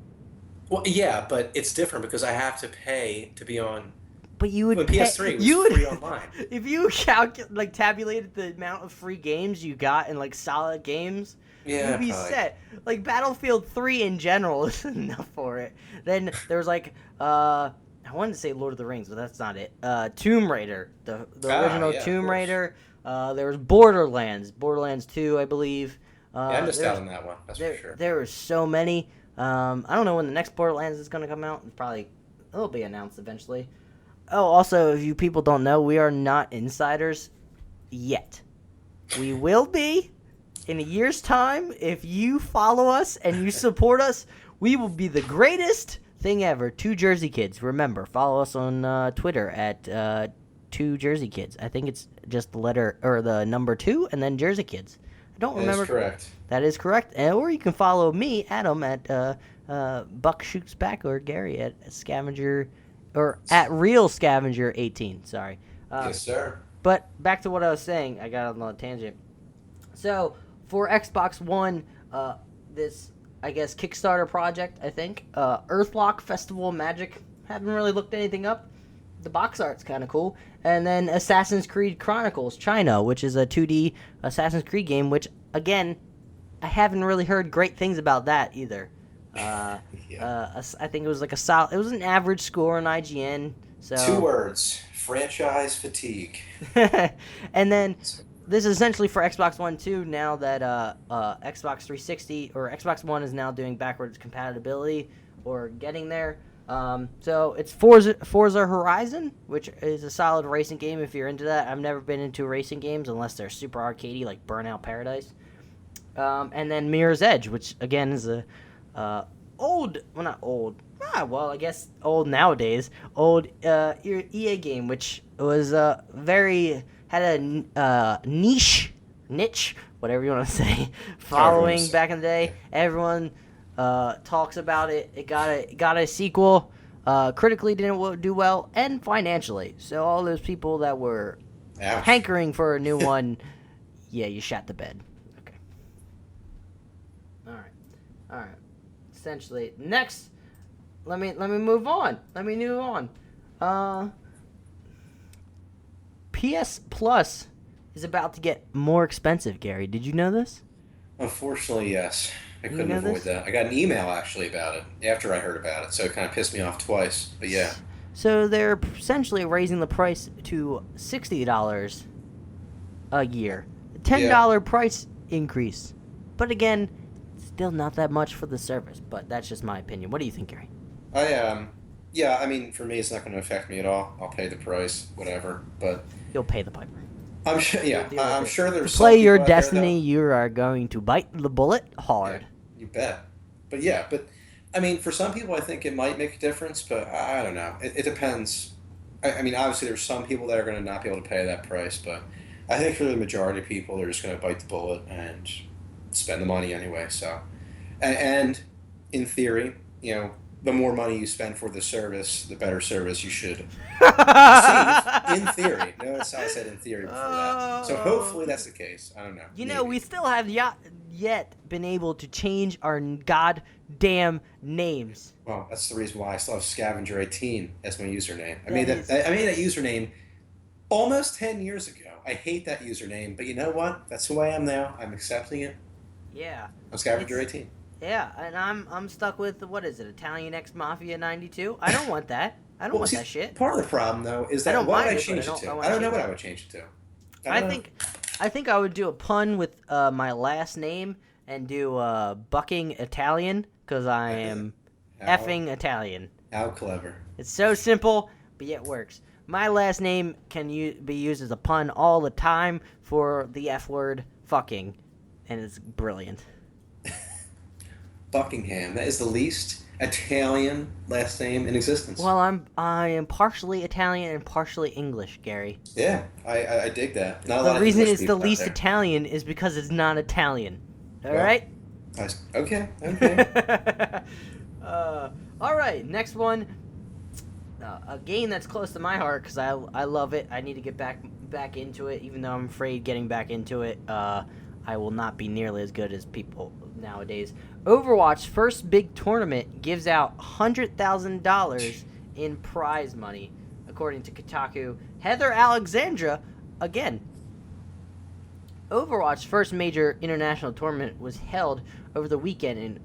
Well, yeah, but it's different because I have to pay to be on... But you would when pay, PS3 was free online. If you tabulated the amount of free games you got in solid games, Yeah, you'd be probably. set. Battlefield 3 in general is enough for it. Then there was I wanted to say Lord of the Rings, but that's not it. Tomb Raider, the original yeah, Tomb Raider. There was Borderlands 2, I believe. I missed out on that one. That's for sure. There were so many. I don't know when the next Borderlands is going to come out. It'll be announced eventually. Oh, also, if you people don't know, we are not insiders yet. We will be in a year's time. If you follow us and you support us, we will be the greatest thing ever. 2 Jersey Kids. Remember, follow us on Twitter at 2 Jersey Kids. I think it's just the letter or the number 2 and then Jersey Kids. I don't remember. That is correct. That is correct. Or you can follow me, Adam, at Buck Shoots Back, or Gary at Scavenger, or at Real Scavenger 18. Sorry. Yes, sir. But back to what I was saying. I got on a tangent. So for Xbox One, this I guess Kickstarter project, I think, Earthlock Festival of Magic. Haven't really looked anything up. The box art's kind of cool. And then Assassin's Creed Chronicles China, which is a 2D Assassin's Creed game, which, again, I haven't really heard great things about that either. I think it was it was an average score on IGN, So 2 words: franchise fatigue. and then this is essentially for Xbox One too. Now that Xbox 360 or Xbox One is now doing backwards compatibility or getting there. So it's Forza Horizon, which is a solid racing game if you're into that. I've never been into racing games unless they're super arcadey like Burnout Paradise. And then Mirror's Edge, which again is a old, well not old, well I guess old nowadays, old EA game, which was had a niche, whatever you want to say, following back in the day. Everyone talks about it. It got a sequel. Critically didn't do well, and financially. So all those people that were hankering for a new one, yeah, you shot the bed. Okay. All right. Essentially, next, let me move on. PS Plus is about to get more expensive, Gary. Did you know this? Unfortunately, yes. I couldn't avoid that. I got an email actually about it after I heard about it, so it kind of pissed me off twice. But yeah. So they're essentially raising the price to $60 a year. $10 price increase. But again, still not that much for the service. But that's just my opinion. What do you think, Gary? Yeah, I mean, for me, it's not going to affect me at all. I'll pay the price, whatever. But you'll pay the piper. I'm sure. Yeah, I'm sure there's. To play your destiny, you are going to bite the bullet hard. Yeah, you bet. But yeah, I mean, for some people, I think it might make a difference, but I don't know. It depends. I mean, obviously, there's some people that are going to not be able to pay that price, but I think for the majority of people, they're just going to bite the bullet and spend the money anyway. So, and in theory, the more money you spend for the service, the better service you should receive. In theory. Notice I said in theory before that. So hopefully that's the case. I don't know. We still have yet been able to change our goddamn names. Well, that's the reason why I still have Scavenger18 as my username. I made that username almost 10 years ago. I hate that username, but you know what? That's who I am now. I'm accepting it. Yeah. I'm Scavenger18. Yeah, and I'm stuck with, what is it, Italian X Mafia 92? I don't want that. I don't want that shit. Part of the problem, though, is that what would I change it to? I don't know what I would change it to. I think I would do a pun with my last name and do bucking Italian, because I am effing Italian. How clever. It's so simple, but yet works. My last name can be used as a pun all the time for the F word, fucking, and it's brilliant. Buckingham. That is the least Italian last name in existence. Well, I am partially Italian and partially English, Gary. Yeah, I dig that. The reason it's the least Italian is because it's not Italian. All right? Okay. All right, next one. A game that's close to my heart because I love it. I need to get back into it, even though I'm afraid getting back into it, I will not be nearly as good as people nowadays. Overwatch's first big tournament gives out $100,000 in prize money, according to Kotaku. Heather Alexandra, again. Overwatch's first major international tournament was held over the weekend in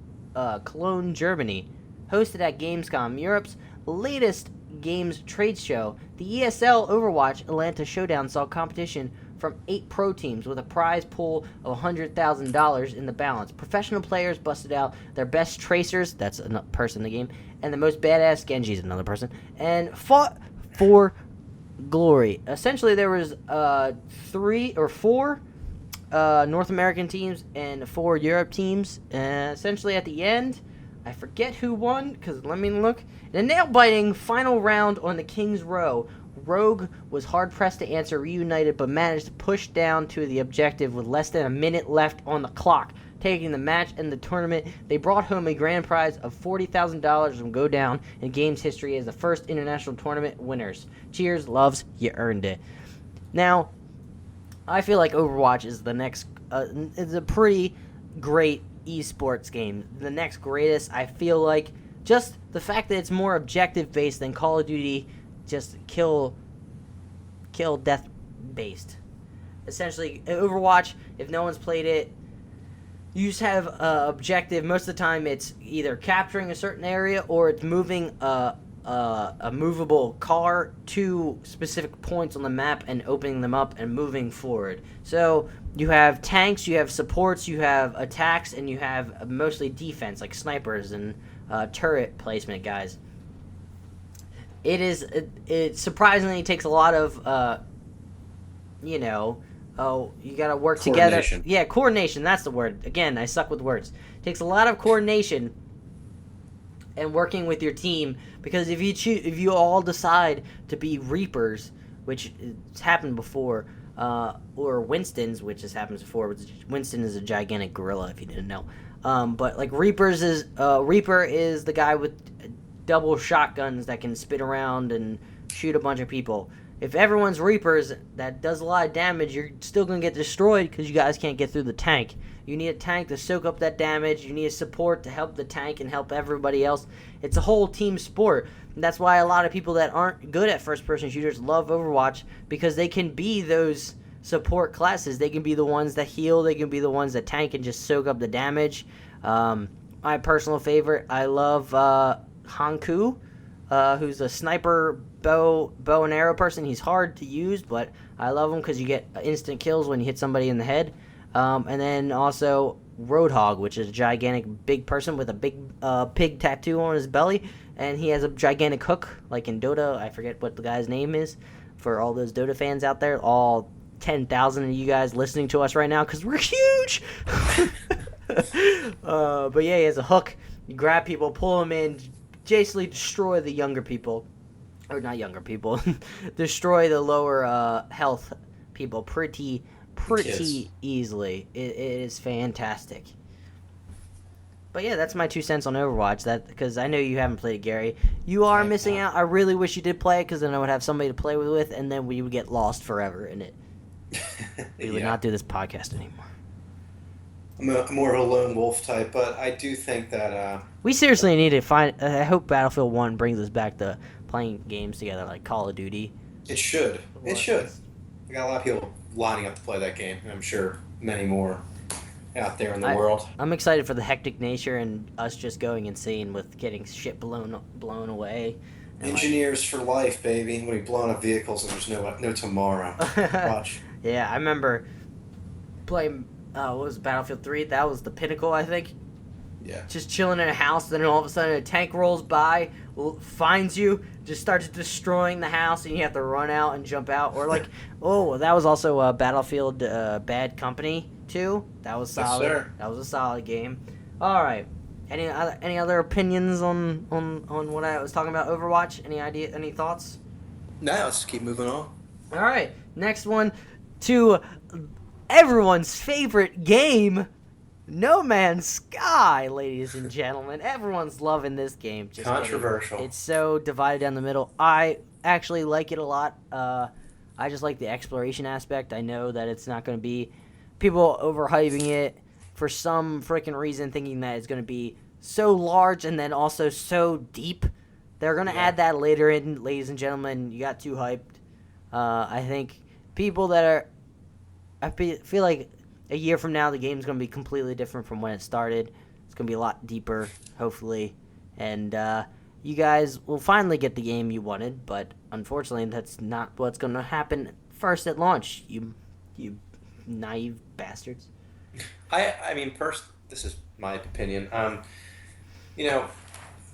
Cologne, Germany. Hosted at Gamescom, Europe's latest games trade show, the ESL Overwatch Atlanta Showdown saw competition from 8 pro teams with a prize pool of $100,000 in the balance. Professional players busted out their best tracers, that's a person in the game, and the most badass Genji's another person, and fought for glory. Essentially, there was 3 or 4 North American teams and 4 Europe teams. Essentially, at the end, I forget who won, because let me look. In a nail-biting final round on the King's Row, Rogue was hard-pressed to answer Reunited, but managed to push down to the objective with less than a minute left on the clock. Taking the match and the tournament, they brought home a grand prize of $40,000 and go down in games history as the first international tournament winners. Cheers, loves, you earned it. Now, I feel like Overwatch is the next, it's a pretty great esports game. The next greatest, I feel like. Just the fact that it's more objective-based than Call of Duty, just kill death based. Essentially, Overwatch, if no one's played it, you just have objective. Most of the time it's either capturing a certain area or it's moving a a movable car to specific points on the map and opening them up and moving forward. So you have tanks, you have supports, you have attacks, and you have mostly defense like snipers and turret placement guys. It surprisingly takes a lot of you gotta work together. Yeah, coordination, that's the word. Again, I suck with words. It takes a lot of coordination and working with your team, because if you all decide to be Reapers, which has happened before, or Winstons, which has happened before. Winston is a gigantic gorilla, if you didn't know. But like Reaper is the guy with double shotguns that can spin around and shoot a bunch of people. If everyone's Reapers, that does a lot of damage, you're still going to get destroyed because you guys can't get through the tank. You need a tank to soak up that damage. You need a support to help the tank and help everybody else. It's a whole team sport. And that's why a lot of people that aren't good at first-person shooters love Overwatch, because they can be those support classes. They can be the ones that heal. They can be the ones that tank and just soak up the damage. My personal favorite, I love Hanku, who's a sniper bow and arrow person. He's hard to use, but I love him because you get instant kills when you hit somebody in the head. And then also Roadhog, which is a gigantic big person with a big pig tattoo on his belly, and he has a gigantic hook, like in Dota. I forget what the guy's name is, for all those Dota fans out there, all 10,000 of you guys listening to us right now, because we're huge. But yeah, he has a hook. You grab people, pull them in, basically destroy the younger people. Or not younger people. Destroy the lower health people pretty easily. It is fantastic. But yeah, that's my 2 cents on Overwatch. That, because I know you haven't played it, Gary. You are missing out. I really wish you did play it, because then I would have somebody to play with, and then we would get lost forever in it. We would not do this podcast anymore. I'm more of a lone wolf type, but I do think that we seriously need to find. I hope Battlefield 1 brings us back to playing games together, like Call of Duty. It should. It should. We got a lot of people lining up to play that game, and I'm sure many more out there in the world. I'm excited for the hectic nature and us just going insane with getting shit blown away. Engineers for life, baby. When we blowing up vehicles and there's no tomorrow. Watch. Yeah, I remember playing. What was it, Battlefield 3? That was the pinnacle, I think. Yeah. Just chilling in a house, then all of a sudden a tank rolls by, finds you, just starts destroying the house, and you have to run out and jump out. Or like, that was also Battlefield Bad Company 2. That was solid. Yes, sir. That was a solid game. All right. Any other opinions on what I was talking about, Overwatch? Any thoughts? No, let's keep moving on. All right. Next one, to everyone's favorite game, No Man's Sky, ladies and gentlemen. Everyone's loving this game. Just controversial. It's so divided down the middle. I actually like it a lot. I just like the exploration aspect. I know that it's not going to be people overhyping it for some freaking reason, thinking that it's going to be so large and then also so deep. They're going to add that later in, ladies and gentlemen. You got too hyped. I think people that are... I feel like a year from now, the game's going to be completely different from when it started. It's going to be a lot deeper, hopefully. And you guys will finally get the game you wanted, but unfortunately, that's not what's going to happen first at launch, you naive bastards. I mean, first, this is my opinion. I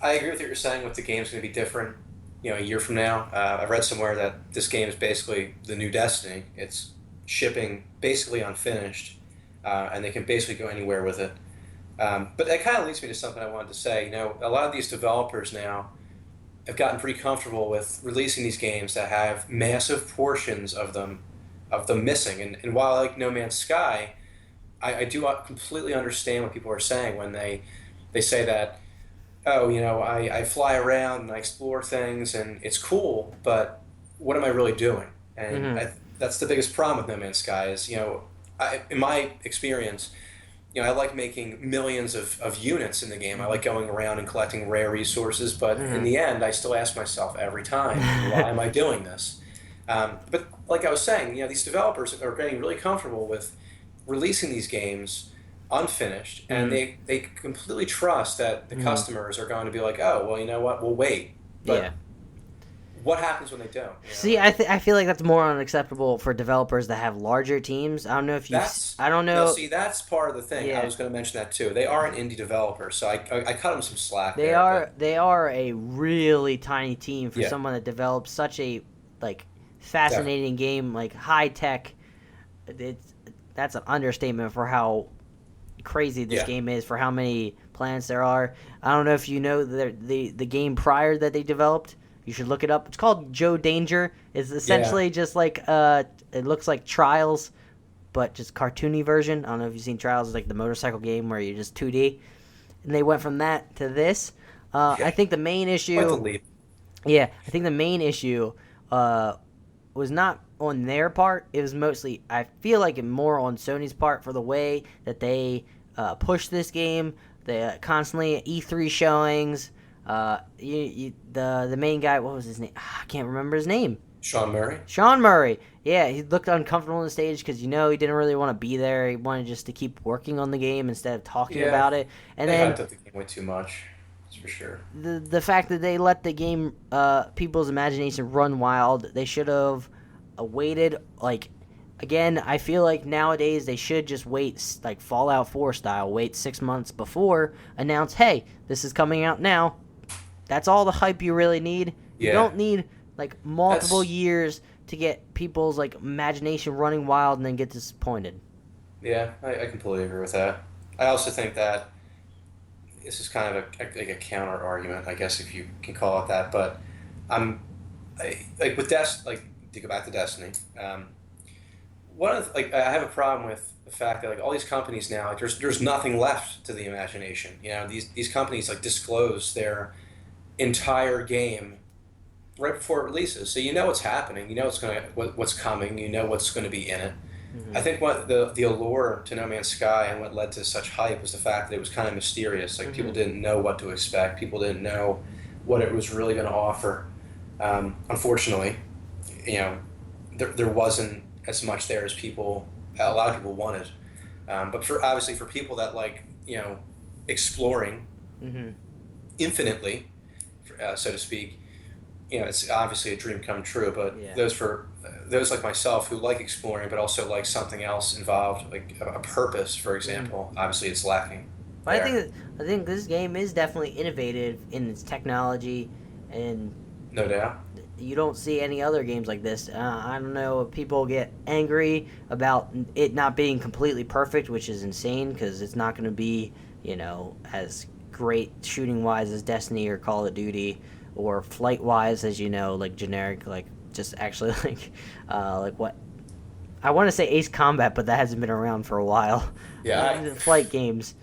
agree with what you're saying with the game's going to be different, a year from now. I read somewhere that this game is basically the new Destiny. It's shipping basically unfinished, and they can basically go anywhere with it. But that kind of leads me to something I wanted to say. A lot of these developers now have gotten pretty comfortable with releasing these games that have massive portions of them missing. And while I like No Man's Sky, I do completely understand what people are saying when they say that, I fly around and I explore things and it's cool, but what am I really doing? And that's the biggest problem with No Man's Sky is, in my experience, I like making millions of units in the game. I like going around and collecting rare resources, but in the end, I still ask myself every time, why am I doing this? But like I was saying, these developers are getting really comfortable with releasing these games unfinished, and they completely trust that the customers are going to be like, oh, well, you know what, we'll wait. But Yeah. what happens when they don't? See, I feel like that's more unacceptable for developers that have larger teams. I don't know if you. I don't No. know. See, that's part of the thing. I Yeah. was going to mention that too. They are an indie developer, so I cut them some slack They there. are But they are a really tiny team for yeah, someone that develops such a like fascinating game, like high tech. It's that's an understatement for how crazy this yeah, game is, for how many planets there are. I don't know if you know the game prior that they developed. You should look it up. It's called Joe Danger. It's yeah. essentially just like it looks like Trials, but just cartoony version. I don't know if you've seen Trials, it's like the motorcycle game where you're just 2D. And they went from that to this. I Yeah. think the main Quite the issue, leap. yeah, I think the main issue was not on their part. It was mostly, I feel like, more on Sony's part for the way that they push this game. The constantly E3 showings. The main guy, what was his name? I can't remember his name. Sean Murray. Sean Murray. Yeah, he looked uncomfortable on the stage because he didn't really want to be there. He wanted just to keep working on the game instead of talking Yeah, about it. And they then hyped up the game way too much. That's for sure. the fact that they let the game people's imagination run wild. They should have waited. Like again, I feel like nowadays they should just wait, like Fallout 4 style. Wait 6 months before announce, hey, this is coming out now. That's all the hype you really need. You Yeah. don't need like multiple That's years to get people's like imagination running wild and then get disappointed. Yeah, I completely agree with that. I also think that this is kind of like a counter argument, I guess if you can call it that. But like with like to go back to Destiny, one of like I have a problem with the fact that like all these companies now, like there's nothing left to the imagination. These companies like disclose their entire game right before it releases, so you know what's happening, you know what's coming, you know what's going to be in it. Mm-hmm. I think what the allure to No Man's Sky and what led to such hype was the fact that it was kind of mysterious. Like people didn't know what to expect, people didn't know what it was really going to offer. Unfortunately, there wasn't as much there as a lot of people wanted. But obviously for people that like exploring Mm-hmm. infinitely, so to speak, it's obviously a dream come true. But Yeah. those like myself who like exploring, but also like something else involved, like a purpose, for example, obviously it's lacking. But There. I think this game is definitely innovative in its technology, and No doubt. you don't see any other games like this. I don't know. People get angry about it not being completely perfect, which is insane because it's not going to be, as great shooting wise as Destiny or Call of Duty, or flight wise as like generic, like just actually like what I want to say Ace Combat, but that hasn't been around for a while. Yeah. Flight games,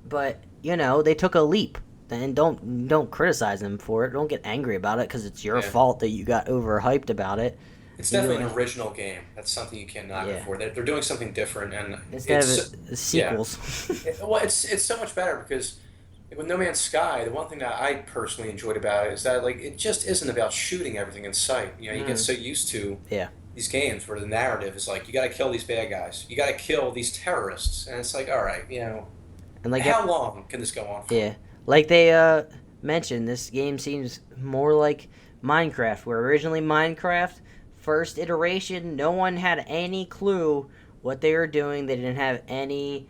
but they took a leap. And don't criticize them for it. Don't get angry about it because it's your Yeah. fault that you got overhyped about it. It's definitely an original game. That's something you can't knock Yeah. it for. They're doing something different, and Instead it's of sequels. well, it's so much better because with No Man's Sky, the one thing that I personally enjoyed about it is that like it just isn't about shooting everything in sight. You get so used to Yeah. these games where the narrative is like you got to kill these bad guys, you got to kill these terrorists, and it's like all right, And like how long can this go on for? yeah, like they mentioned, this game seems more like Minecraft, where originally Minecraft first iteration, no one had any clue what they were doing. They didn't have any,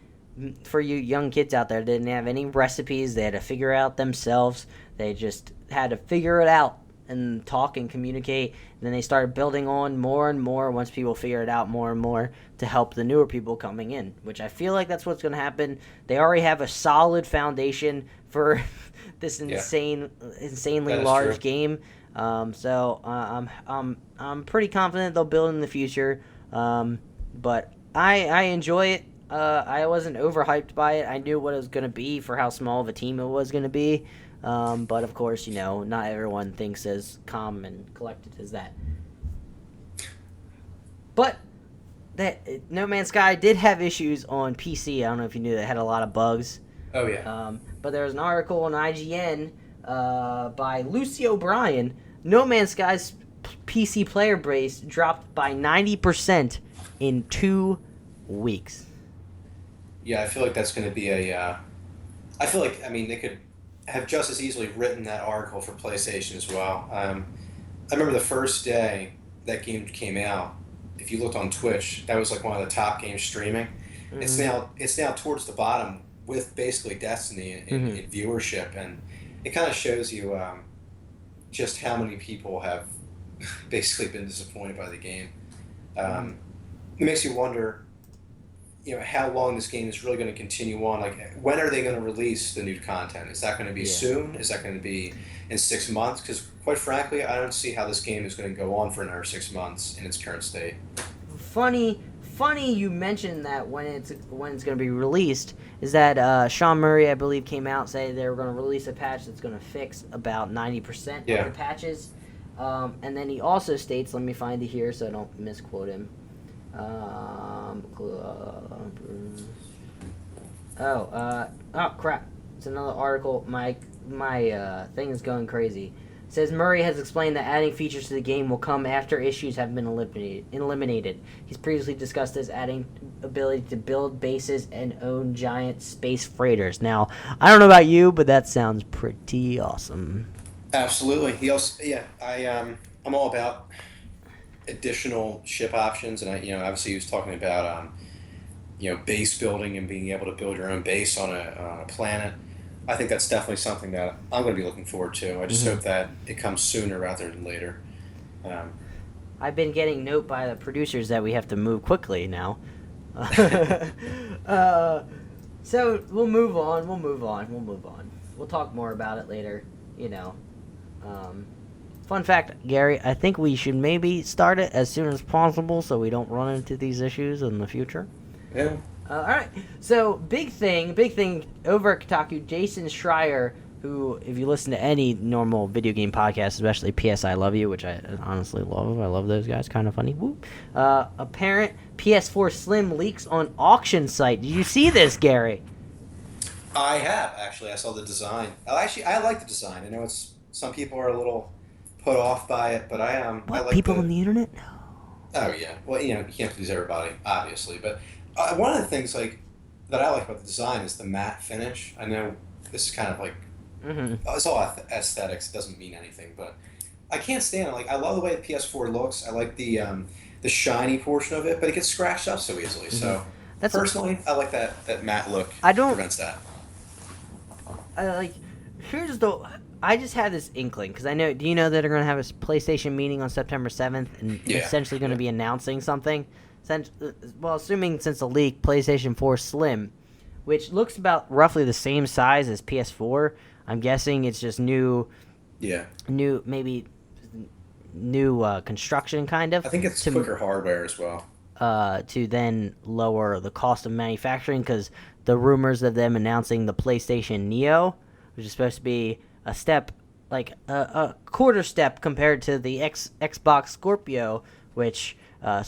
for you young kids out there, they didn't have any recipes. They had to figure out themselves. They just had to figure it out and talk and communicate. And then they started building on more and more once people figured it out more and more to help the newer people coming in, which I feel like that's what's going to happen. They already have a solid foundation for this insanely large game. So I'm pretty confident they'll build in the future. But I enjoy it. I wasn't overhyped by it. I knew what it was going to be for how small of a team it was going to be. But of course, not everyone thinks as calm and collected as that. But that No Man's Sky did have issues on PC. I don't know if you knew that, it had a lot of bugs. Oh yeah. But there was an article on IGN by Lucy O'Brien. No Man's Sky's PC player base dropped by 90% in 2 weeks. Yeah, I feel like that's going to be I feel like they could have just as easily written that article for PlayStation as well. I remember the first day that game came out. If you looked on Twitch, that was like one of the top games streaming. Mm-hmm. It's now towards the bottom with basically Destiny Mm-hmm. in viewership, and it kind of shows you just how many people have basically been disappointed by the game. Mm-hmm. Um, it makes you wonder, how long this game is really going to continue on. Like, when are they going to release the new content? Is that going to be Yeah. soon? Is that going to be in 6 months? Because quite frankly, I don't see how this game is going to go on for another 6 months in its current state. Funny you mentioned that when it's going to be released is that Sean Murray, I believe, came out and said they were going to release a patch that's going to fix about 90% of Yeah. the patches. And then he also states, let me find it here so I don't misquote him. Oh crap! It's another article. My thing is going crazy. It says Murray has explained that adding features to the game will come after issues have been eliminated. He's previously discussed as adding ability to build bases and own giant space freighters. Now, I don't know about you, but that sounds pretty awesome. Absolutely. He also, yeah, I'm all about additional ship options, and obviously he was talking about base building and being able to build your own base on a planet. I think that's definitely something that I'm going to be looking forward to. I just Mm-hmm. hope that it comes sooner rather than later. Um, I've been getting note by the producers that we have to move quickly now. uh, so we'll move on. We'll talk more about it later. You know. Fun fact, Gary. I think we should maybe start it as soon as possible so we don't run into these issues in the future. yeah. All right. So big thing over at Kotaku. Jason Schreier, who, if you listen to any normal video game podcast, especially PS I Love You, which I honestly love. I love those guys. Kind of funny. Woo. Apparent PS4 Slim leaks on auction site. Did you see this, Gary? I have actually. I saw the design. I like the design. I know it's some people are a little put off by it, but I What, like people the. on the internet? Oh yeah. Well, you can't please everybody, obviously, but one of the things like that I like about the design is the matte finish. I know this is kind of like Mm-hmm. it's all aesthetics. It doesn't mean anything, but I can't stand it. Like, I love the way the PS4 looks. I like the shiny portion of it, but it gets scratched up so easily. So That's personally, I like that matte look. I don't. Prevents that. Like, here's the. I just had this inkling because I know. Do you know that they're going to have a PlayStation meeting on September 7th and Yeah. essentially going to Yeah. be announcing something? Well, assuming since the leak, PlayStation 4 Slim, which looks about roughly the same size as PS4. I'm guessing it's just new Yeah. maybe new construction kind of I think it's to quicker hardware as well. to then lower the cost of manufacturing because the rumors of them announcing the PlayStation Neo, which is supposed to be a step like a quarter step compared to the Xbox Scorpio, which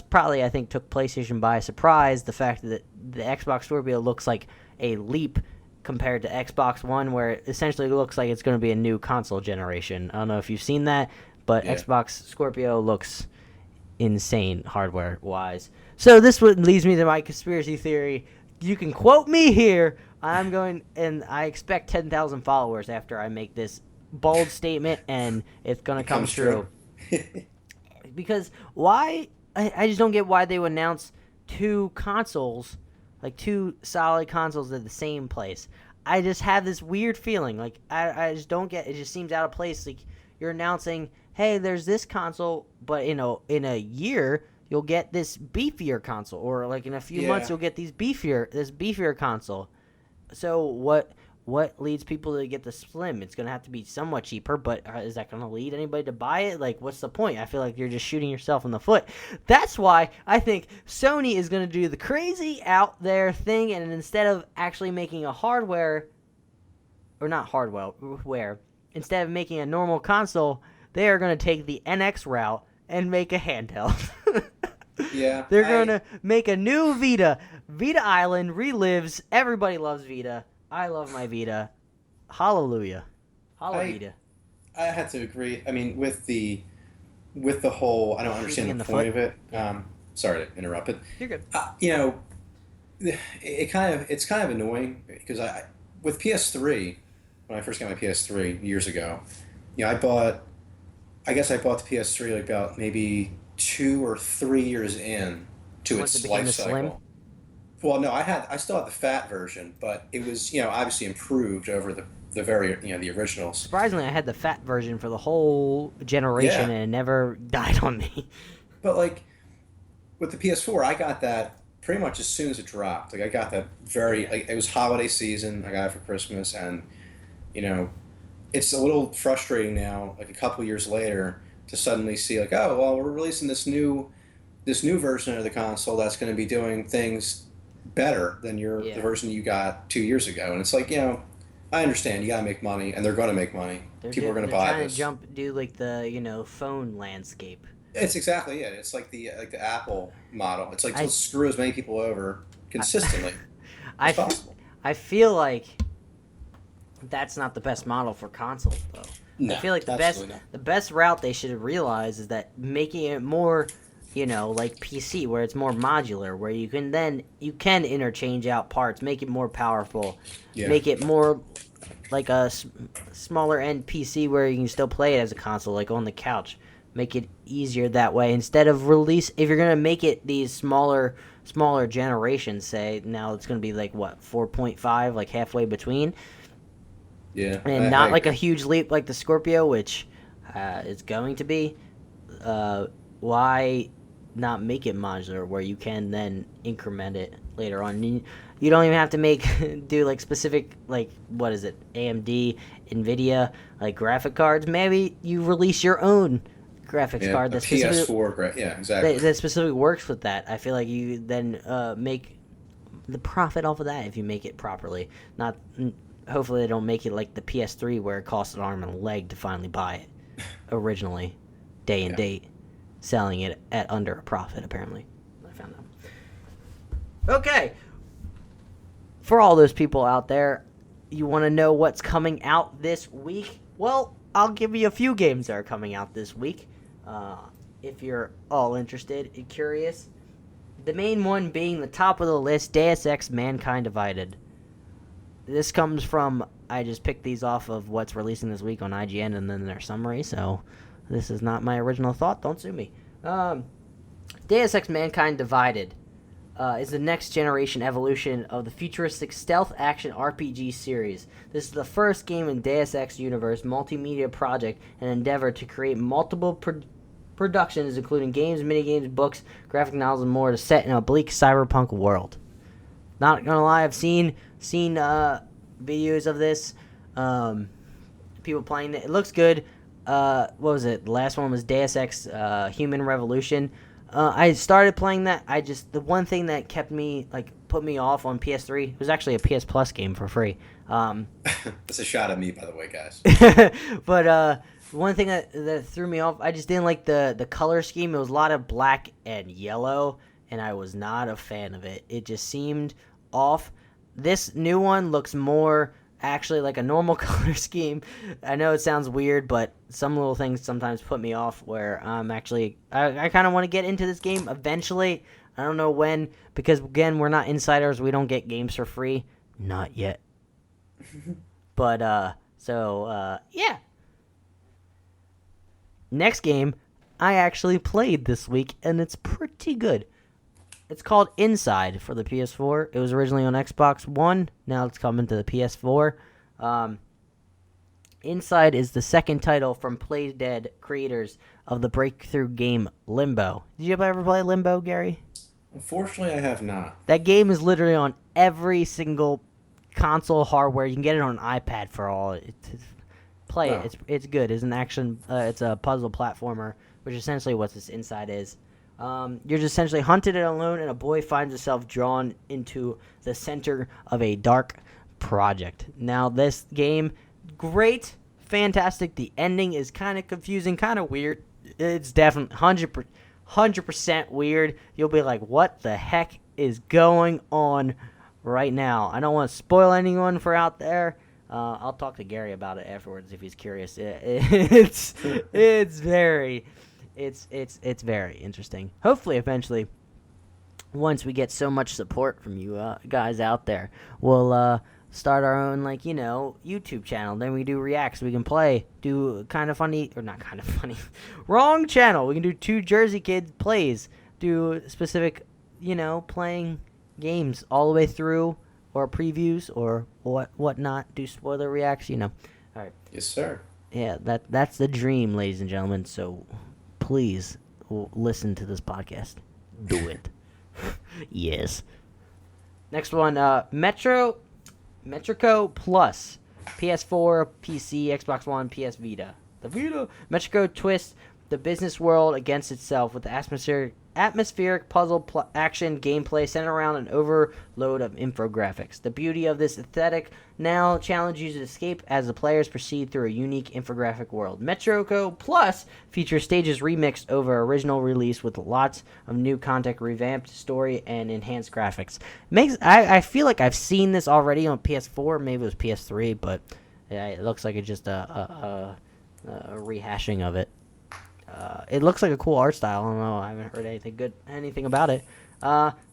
probably I think took PlayStation by surprise. The fact that the Xbox Scorpio looks like a leap compared to Xbox One, where it essentially looks like it's going to be a new console generation. I don't know if you've seen that, but Yeah. Xbox Scorpio looks insane hardware wise. So this leads me to my conspiracy theory. You can quote me here. I'm going, and I expect 10,000 followers after I make this bold statement, and it's going to come Comes true. Because why? I just don't get why they would announce two consoles, like two solid consoles at the same place. I just have this weird feeling. Like, I just don't get it. Just seems out of place. Like, you're announcing, hey, there's this console, but in a year you'll get this beefier console, or like in a few months you'll get this beefier console. So what leads people to get the Slim? It's gonna have to be somewhat cheaper, but is that gonna lead anybody to buy it? Like, what's the point? I feel like you're just shooting yourself in the foot. That's why I think Sony is gonna do the crazy out there thing, and instead of actually making a hardware, or not hardware, instead of making a normal console, they are gonna take the NX route and make a handheld. Yeah. They're going to make a new Vita. Vita Island relives. Everybody loves Vita. I love my Vita. Hallelujah. Hallelujah. I had to agree. I mean, with the whole, I don't Shooting in understand the the point foot? of it. Sorry to interrupt, but You're good. it's kind of annoying because with PS3, when I first got my PS3 years ago, I guess I bought the PS3 like about maybe 2 or 3 years in to Once it its became life a Slim. cycle. Well, no, I still had the fat version, but it was, obviously improved over the very, the originals. Surprisingly, I had the fat version for the whole generation, Yeah, and it never died on me. but like with the PS4, I got that pretty much as soon as it dropped. Like I got that very, Yeah. like it was holiday season. I got it for Christmas, and you know, it's a little frustrating now, like a couple years later, to suddenly see like, oh well, we're releasing this new version of the console that's going to be doing things better than the Yeah. version you got 2 years ago. And it's like, I understand you got to make money, and they're going to make money. People are going to They're buy trying to this. do like the phone landscape. It's exactly it. It's like the Apple model. It's like I let's screw as many people over I consistently I, as f- possible. I feel like that's not the best model for consoles though. I No, feel like absolutely not. the best route they should have realized is that making it more, like PC, where it's more modular, where you can interchange out parts, make it more powerful, Yeah. make it more like a smaller end PC where you can still play it as a console, like on the couch. Make it easier that way instead of if you're gonna make it these smaller generations. Say now it's gonna be like what 4.5, like halfway between, Yeah, and I not like a agree. huge leap like the Scorpio, which is going to be. Why not make it modular where you can then increment it later on? You don't even have to do like specific, like what is it, AMD, Nvidia, like graphic cards. Maybe you release your own graphics Yeah, card a PS4, great. Yeah, exactly. that specifically works with that. I feel like you then make the profit off of that if you make it properly. Not hopefully they don't make it like the PS3 where it costs an arm and a leg to finally buy it originally, day and Yeah. date, selling it at under a profit apparently. I found out. Okay, for all those people out there, you want to know what's coming out this week? Well, I'll give you a few games that are coming out this week. If you're all interested and curious. The main one being the top of the list, Deus Ex Mankind Divided. This comes from, I just picked these off of what's releasing this week on IGN and then their summary, so this is not my original thought. Don't sue me. Deus Ex Mankind Divided is the next generation evolution of the futuristic stealth action RPG series. This is the first game in Deus Ex universe multimedia project and endeavor to create multiple productions, including games, minigames, books, graphic novels, and more, to set in a bleak cyberpunk world. Not gonna lie, I've seen videos of this. People playing it. It looks good. What was it? The last one was Deus Ex Human Revolution. I started playing that. The one thing that put me off on PS3, it was actually a PS Plus game for free. That's a shot at me, by the way, guys. But one thing that threw me off, I just didn't like the color scheme. It was a lot of black and yellow, and I was not a fan of it. It just seemed off. This new one looks more actually like a normal color scheme. I know it sounds weird, but some little things sometimes put me off where I kind of want to get into this game eventually. I don't know when, because again, we're not insiders. We don't get games for free. Not yet. But, yeah. Next game I actually played this week, and it's pretty good. It's called Inside for the PS4. It was originally on Xbox One. Now it's coming to the PS4. Inside is the second title from Playdead creators of the breakthrough game Limbo. Did you ever play Limbo, Gary? Unfortunately, I have not. That game is literally on every single console hardware. You can get it on an iPad for all. Play it. Oh. It's good. It's an action. It's a puzzle platformer, which is essentially what this Inside is. You're just essentially hunted and alone, and a boy finds himself drawn into the center of a dark project. Now, this game, great, fantastic. The ending is kind of confusing, kind of weird. It's definitely 100% weird. You'll be like, what the heck is going on right now? I don't want to spoil anyone for out there. I'll talk to Gary about it afterwards if he's curious. It's very interesting. Hopefully, eventually, once we get so much support from you guys out there, we'll start our own, like, YouTube channel. Then we do reacts. We can play, do kind of funny, or not kind of funny, wrong channel. We can do two Jersey Kids plays, do specific, playing games all the way through, or previews, or whatnot. Do spoiler reacts, All right. Yes, sir. Yeah, that's the dream, ladies and gentlemen. So please listen to this podcast. Do it. Yes. Next one, Metrico Plus, PS4, PC, Xbox One, PS Vita. The Vita. Metrico twists the business world against itself with atmospheric puzzle action gameplay centered around an overload of infographics. The beauty of this aesthetic now challenges you to escape as the players proceed through a unique infographic world. Metrico Plus features stages remixed over original release with lots of new content, revamped story, and enhanced graphics. I feel like I've seen this already on PS4, maybe it was PS3, but yeah, it looks like it's just a rehashing of it. It looks like a cool art style. I don't know. I haven't heard anything about it.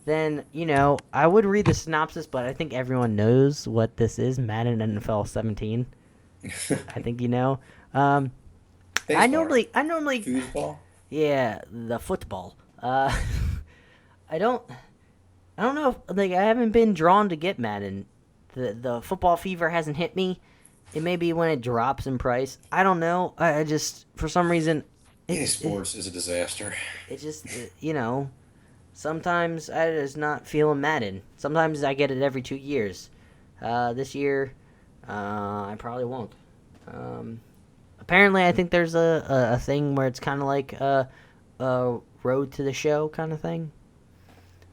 Then, I would read the synopsis, but I think everyone knows what this is. Madden NFL 17. I think you know. I normally Foosball? Yeah, the football. I don't know if, I haven't been drawn to get Madden. The football fever hasn't hit me. It may be when it drops in price. I don't know. I just, for some reason, EA Sports is a disaster. It just, sometimes I just not feeling Madden. Sometimes I get it every 2 years. This year, I probably won't. Apparently, I think there's a thing where it's kind of like a road to the show kind of thing.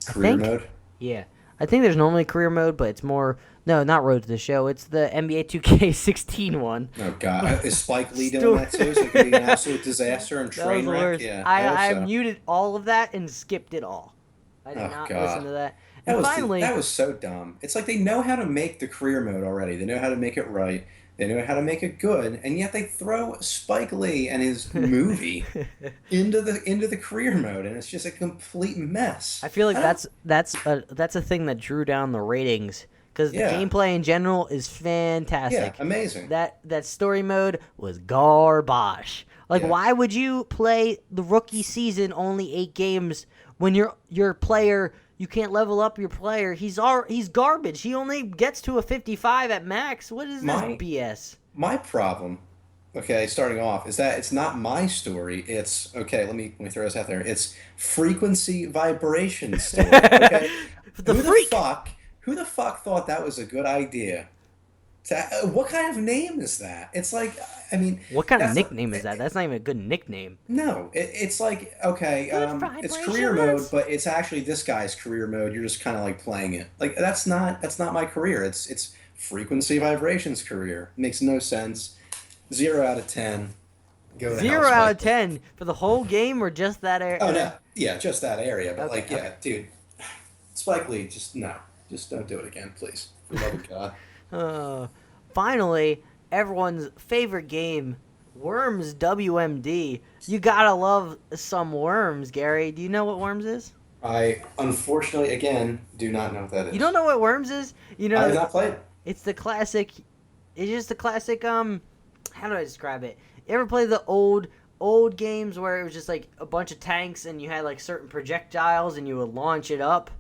Career mode? Yeah. I think there's normally career mode, but it's more... No, not Road to the Show. It's the NBA 2K16 one. Oh, God. Is Spike Lee doing that, too? So it could be an absolute disaster and train wreck? Yeah, I muted all of that and skipped it all. I did not listen to that. And finally... That was so dumb. It's like they know how to make the career mode already. They know how to make it right. They know how to make it good, and yet they throw Spike Lee and his movie into the career mode, and it's just a complete mess. I feel like that's a thing that drew down the ratings because the gameplay in general is fantastic. Yeah, amazing. That story mode was garbage. Why would you play the rookie season only 8 games when your player? You can't level up your player. He's garbage. He only gets to a 55 at max. What is this BS? My problem, starting off, is that it's not my story. It's let me throw this out there. It's frequency vibration story. Okay, who the fuck thought that was a good idea? What kind of name is that? It's like, what kind of nickname is that? That's not even a good nickname. No, it's like, it's career mode, but it's actually this guy's career mode. You're just kind of like playing it. Like that's not my career. It's frequency vibrations career. Makes no sense. 0 out of 10. Go to 0 out of 10 for the whole game or just that area? Oh no, yeah, just that area. But dude, Spike Lee, just don't do it again, please. For the love of God. Finally, everyone's favorite game, Worms WMD. You gotta love some Worms, Gary. Do you know what Worms is? I, unfortunately, again, do not know what that is. You don't know what Worms is? I have not played it. It's the classic, how do I describe it? You ever play the old games where it was just like a bunch of tanks and you had like certain projectiles and you would launch it up?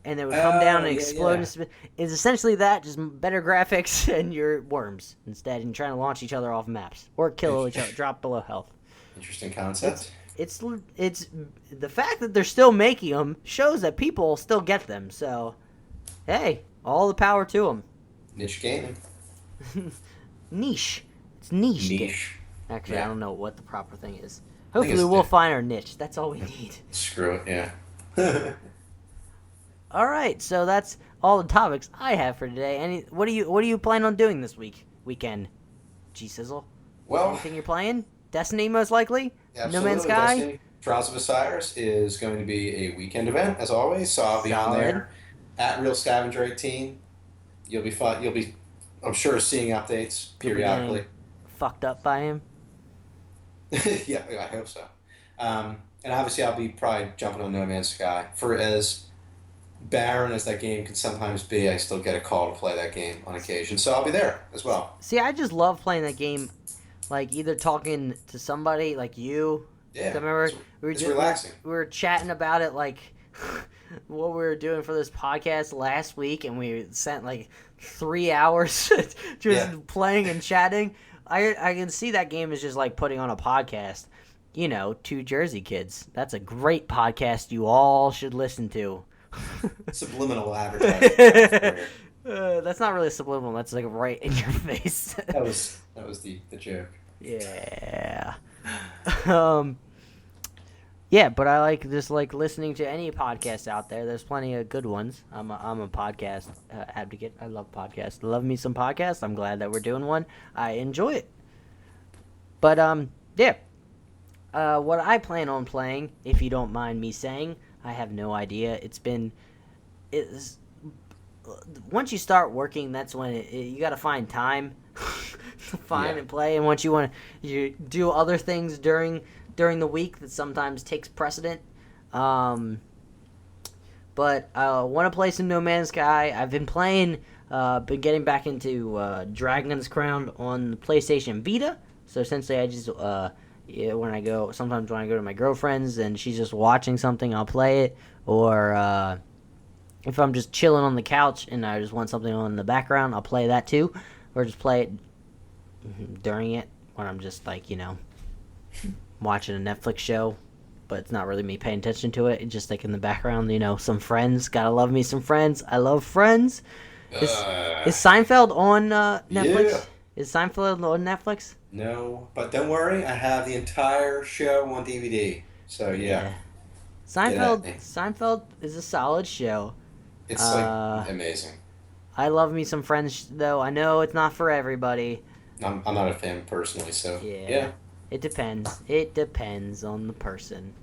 And they would come down and explode. Yeah. It's essentially that, just better graphics, and you're worms instead, and trying to launch each other off maps or kill each other, drop below health. Interesting concept. It's the fact that they're still making them shows that people still get them. So, hey, all the power to them. Niche gaming. Niche. It's niche. Niche. Actually, I don't know what the proper thing is. Hopefully, we'll find our niche. That's all we need. Screw it. Yeah. All right, so that's all the topics I have for today. What do you plan on doing this weekend? G Sizzle. Well, anything you're playing? Destiny, most likely. Absolutely. No Man's Sky. Destiny. Trials of Osiris is going to be a weekend event as always, so I'll be on there at Real Scavenger 18. You'll be fun. You'll be, I'm sure, seeing updates periodically. Fucked up by him. Yeah, I hope so. And obviously, I'll be probably jumping on No Man's Sky for as barren as that game can sometimes be, I still get a call to play that game on occasion. So I'll be there as well. See, I just love playing that game, like either talking to somebody like you. 'Cause I Yeah, remember it's relaxing. we were chatting about it like what we were doing for this podcast last week, and we spent like 3 hours just playing and chatting. I can see that game is just like putting on a podcast. You know, Two Jersey Kids. That's a great podcast you all should listen to. Subliminal advertising. That's not really subliminal. That's like right in your face. That was the joke. Yeah. Yeah, but I like just like listening to any podcast out there. There's plenty of good ones. I'm a podcast advocate. I love podcasts. Love me some podcasts. I'm glad that we're doing one. I enjoy it. But yeah. What I plan on playing, if you don't mind me saying, I have no idea. It's once you start working, that's when you got to find time to find and play. And once you do other things during the week, that sometimes takes precedent. But I want to play some No Man's Sky. I've been playing, been getting back into Dragon's Crown on the PlayStation Vita. So essentially, I just sometimes when I go to my girlfriend's and she's just watching something, I'll play it. Or if I'm just chilling on the couch and I just want something on in the background, I'll play that too. Or just play it during it when I'm just like, watching a Netflix show, but it's not really me paying attention to it. It's just like in the background, some Friends. Gotta love me some Friends. I love Friends. Is Seinfeld on Netflix? Yeah. Is Seinfeld on Netflix? No, but don't worry, I have the entire show on DVD. So yeah. Seinfeld is a solid show. It's like amazing. I love me some Friends, though. I know it's not for everybody. I'm not a fan personally, so yeah. It depends. It depends on the person.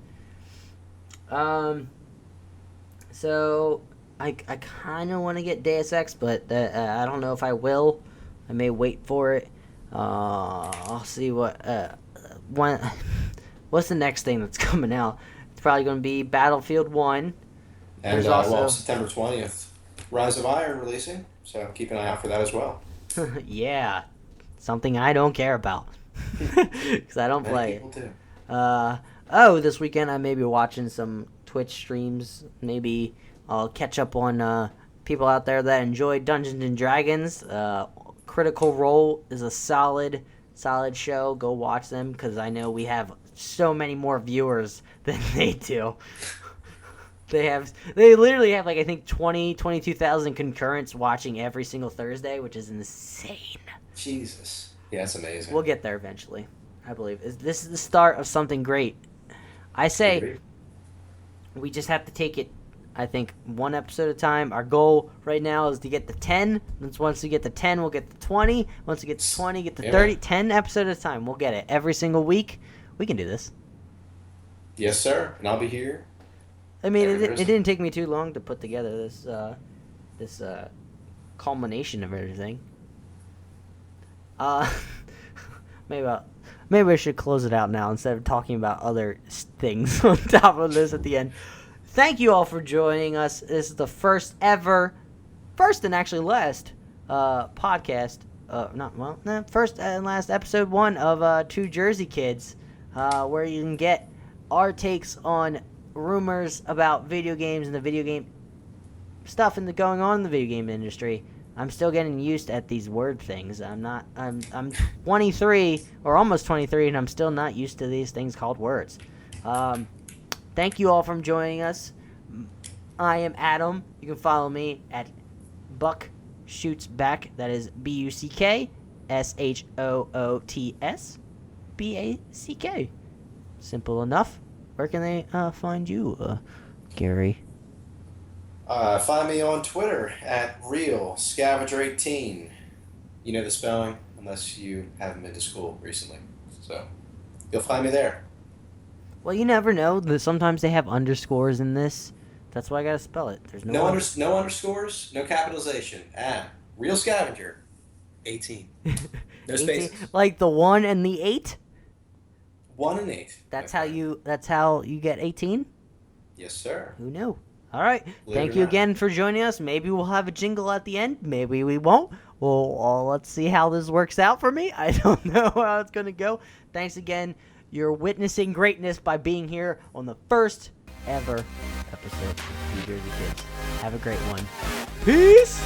So I kind of want to get Deus Ex, but I don't know if I will. I may wait for it. I'll see what's the next thing that's coming out. It's probably going to be Battlefield 1. And There's also September 20th, Rise of Iron releasing, so keep an eye out for that as well. Yeah, something I don't care about. Because I don't play it. This weekend I may be watching some Twitch streams. Maybe I'll catch up on people out there that enjoy Dungeons and Dragons. Critical Role is a solid show. Go watch them because I know we have so many more viewers than they do. They literally have like I think 22,000 concurrents watching every single Thursday, which is insane. Jesus. Yeah, it's amazing. We'll get there eventually, I believe. This is the start of something great. I say we just have to take it, I think, one episode at a time. Our goal right now is to get to 10. Once we get to 10, we'll get to 20. Once we get to 20, get to 30. 10 episodes at a time. We'll get it every single week. We can do this. Yes, sir. And I'll be here. I mean, it didn't take me too long to put together this culmination of everything. Maybe I should close it out now instead of talking about other things on top of this at the end. Thank you all for joining us. This is the first and actually last podcast. First and last episode 1 of Two Jersey Kids, where you can get our takes on rumors about video games and the video game stuff and going on in the video game industry. I'm still getting used at these word things. I'm 23 or almost 23 and I'm still not used to these things called words. Thank you all for joining us. I am Adam. You can follow me at Buck Shoots Back. That is BuckShootsBack. Simple enough. Where can they find you, Gary? Find me on Twitter at RealScavenger18. You know the spelling, unless you haven't been to school recently. So, you'll find me there. Well, you never know. Sometimes they have underscores in this. That's why I gotta spell it. There's no underscores, no capitalization. Real Scavenger, 18. No spaces. Like the 1 and the 8? 1 and 8. That's how you get 18? Yes, sir. Who knew? All right. Thank you again for joining us. Maybe we'll have a jingle at the end. Maybe we won't. Well, let's see how this works out for me. I don't know how it's going to go. Thanks again. You're witnessing greatness by being here on the first ever episode of New Jersey Kids. Have a great one. Peace!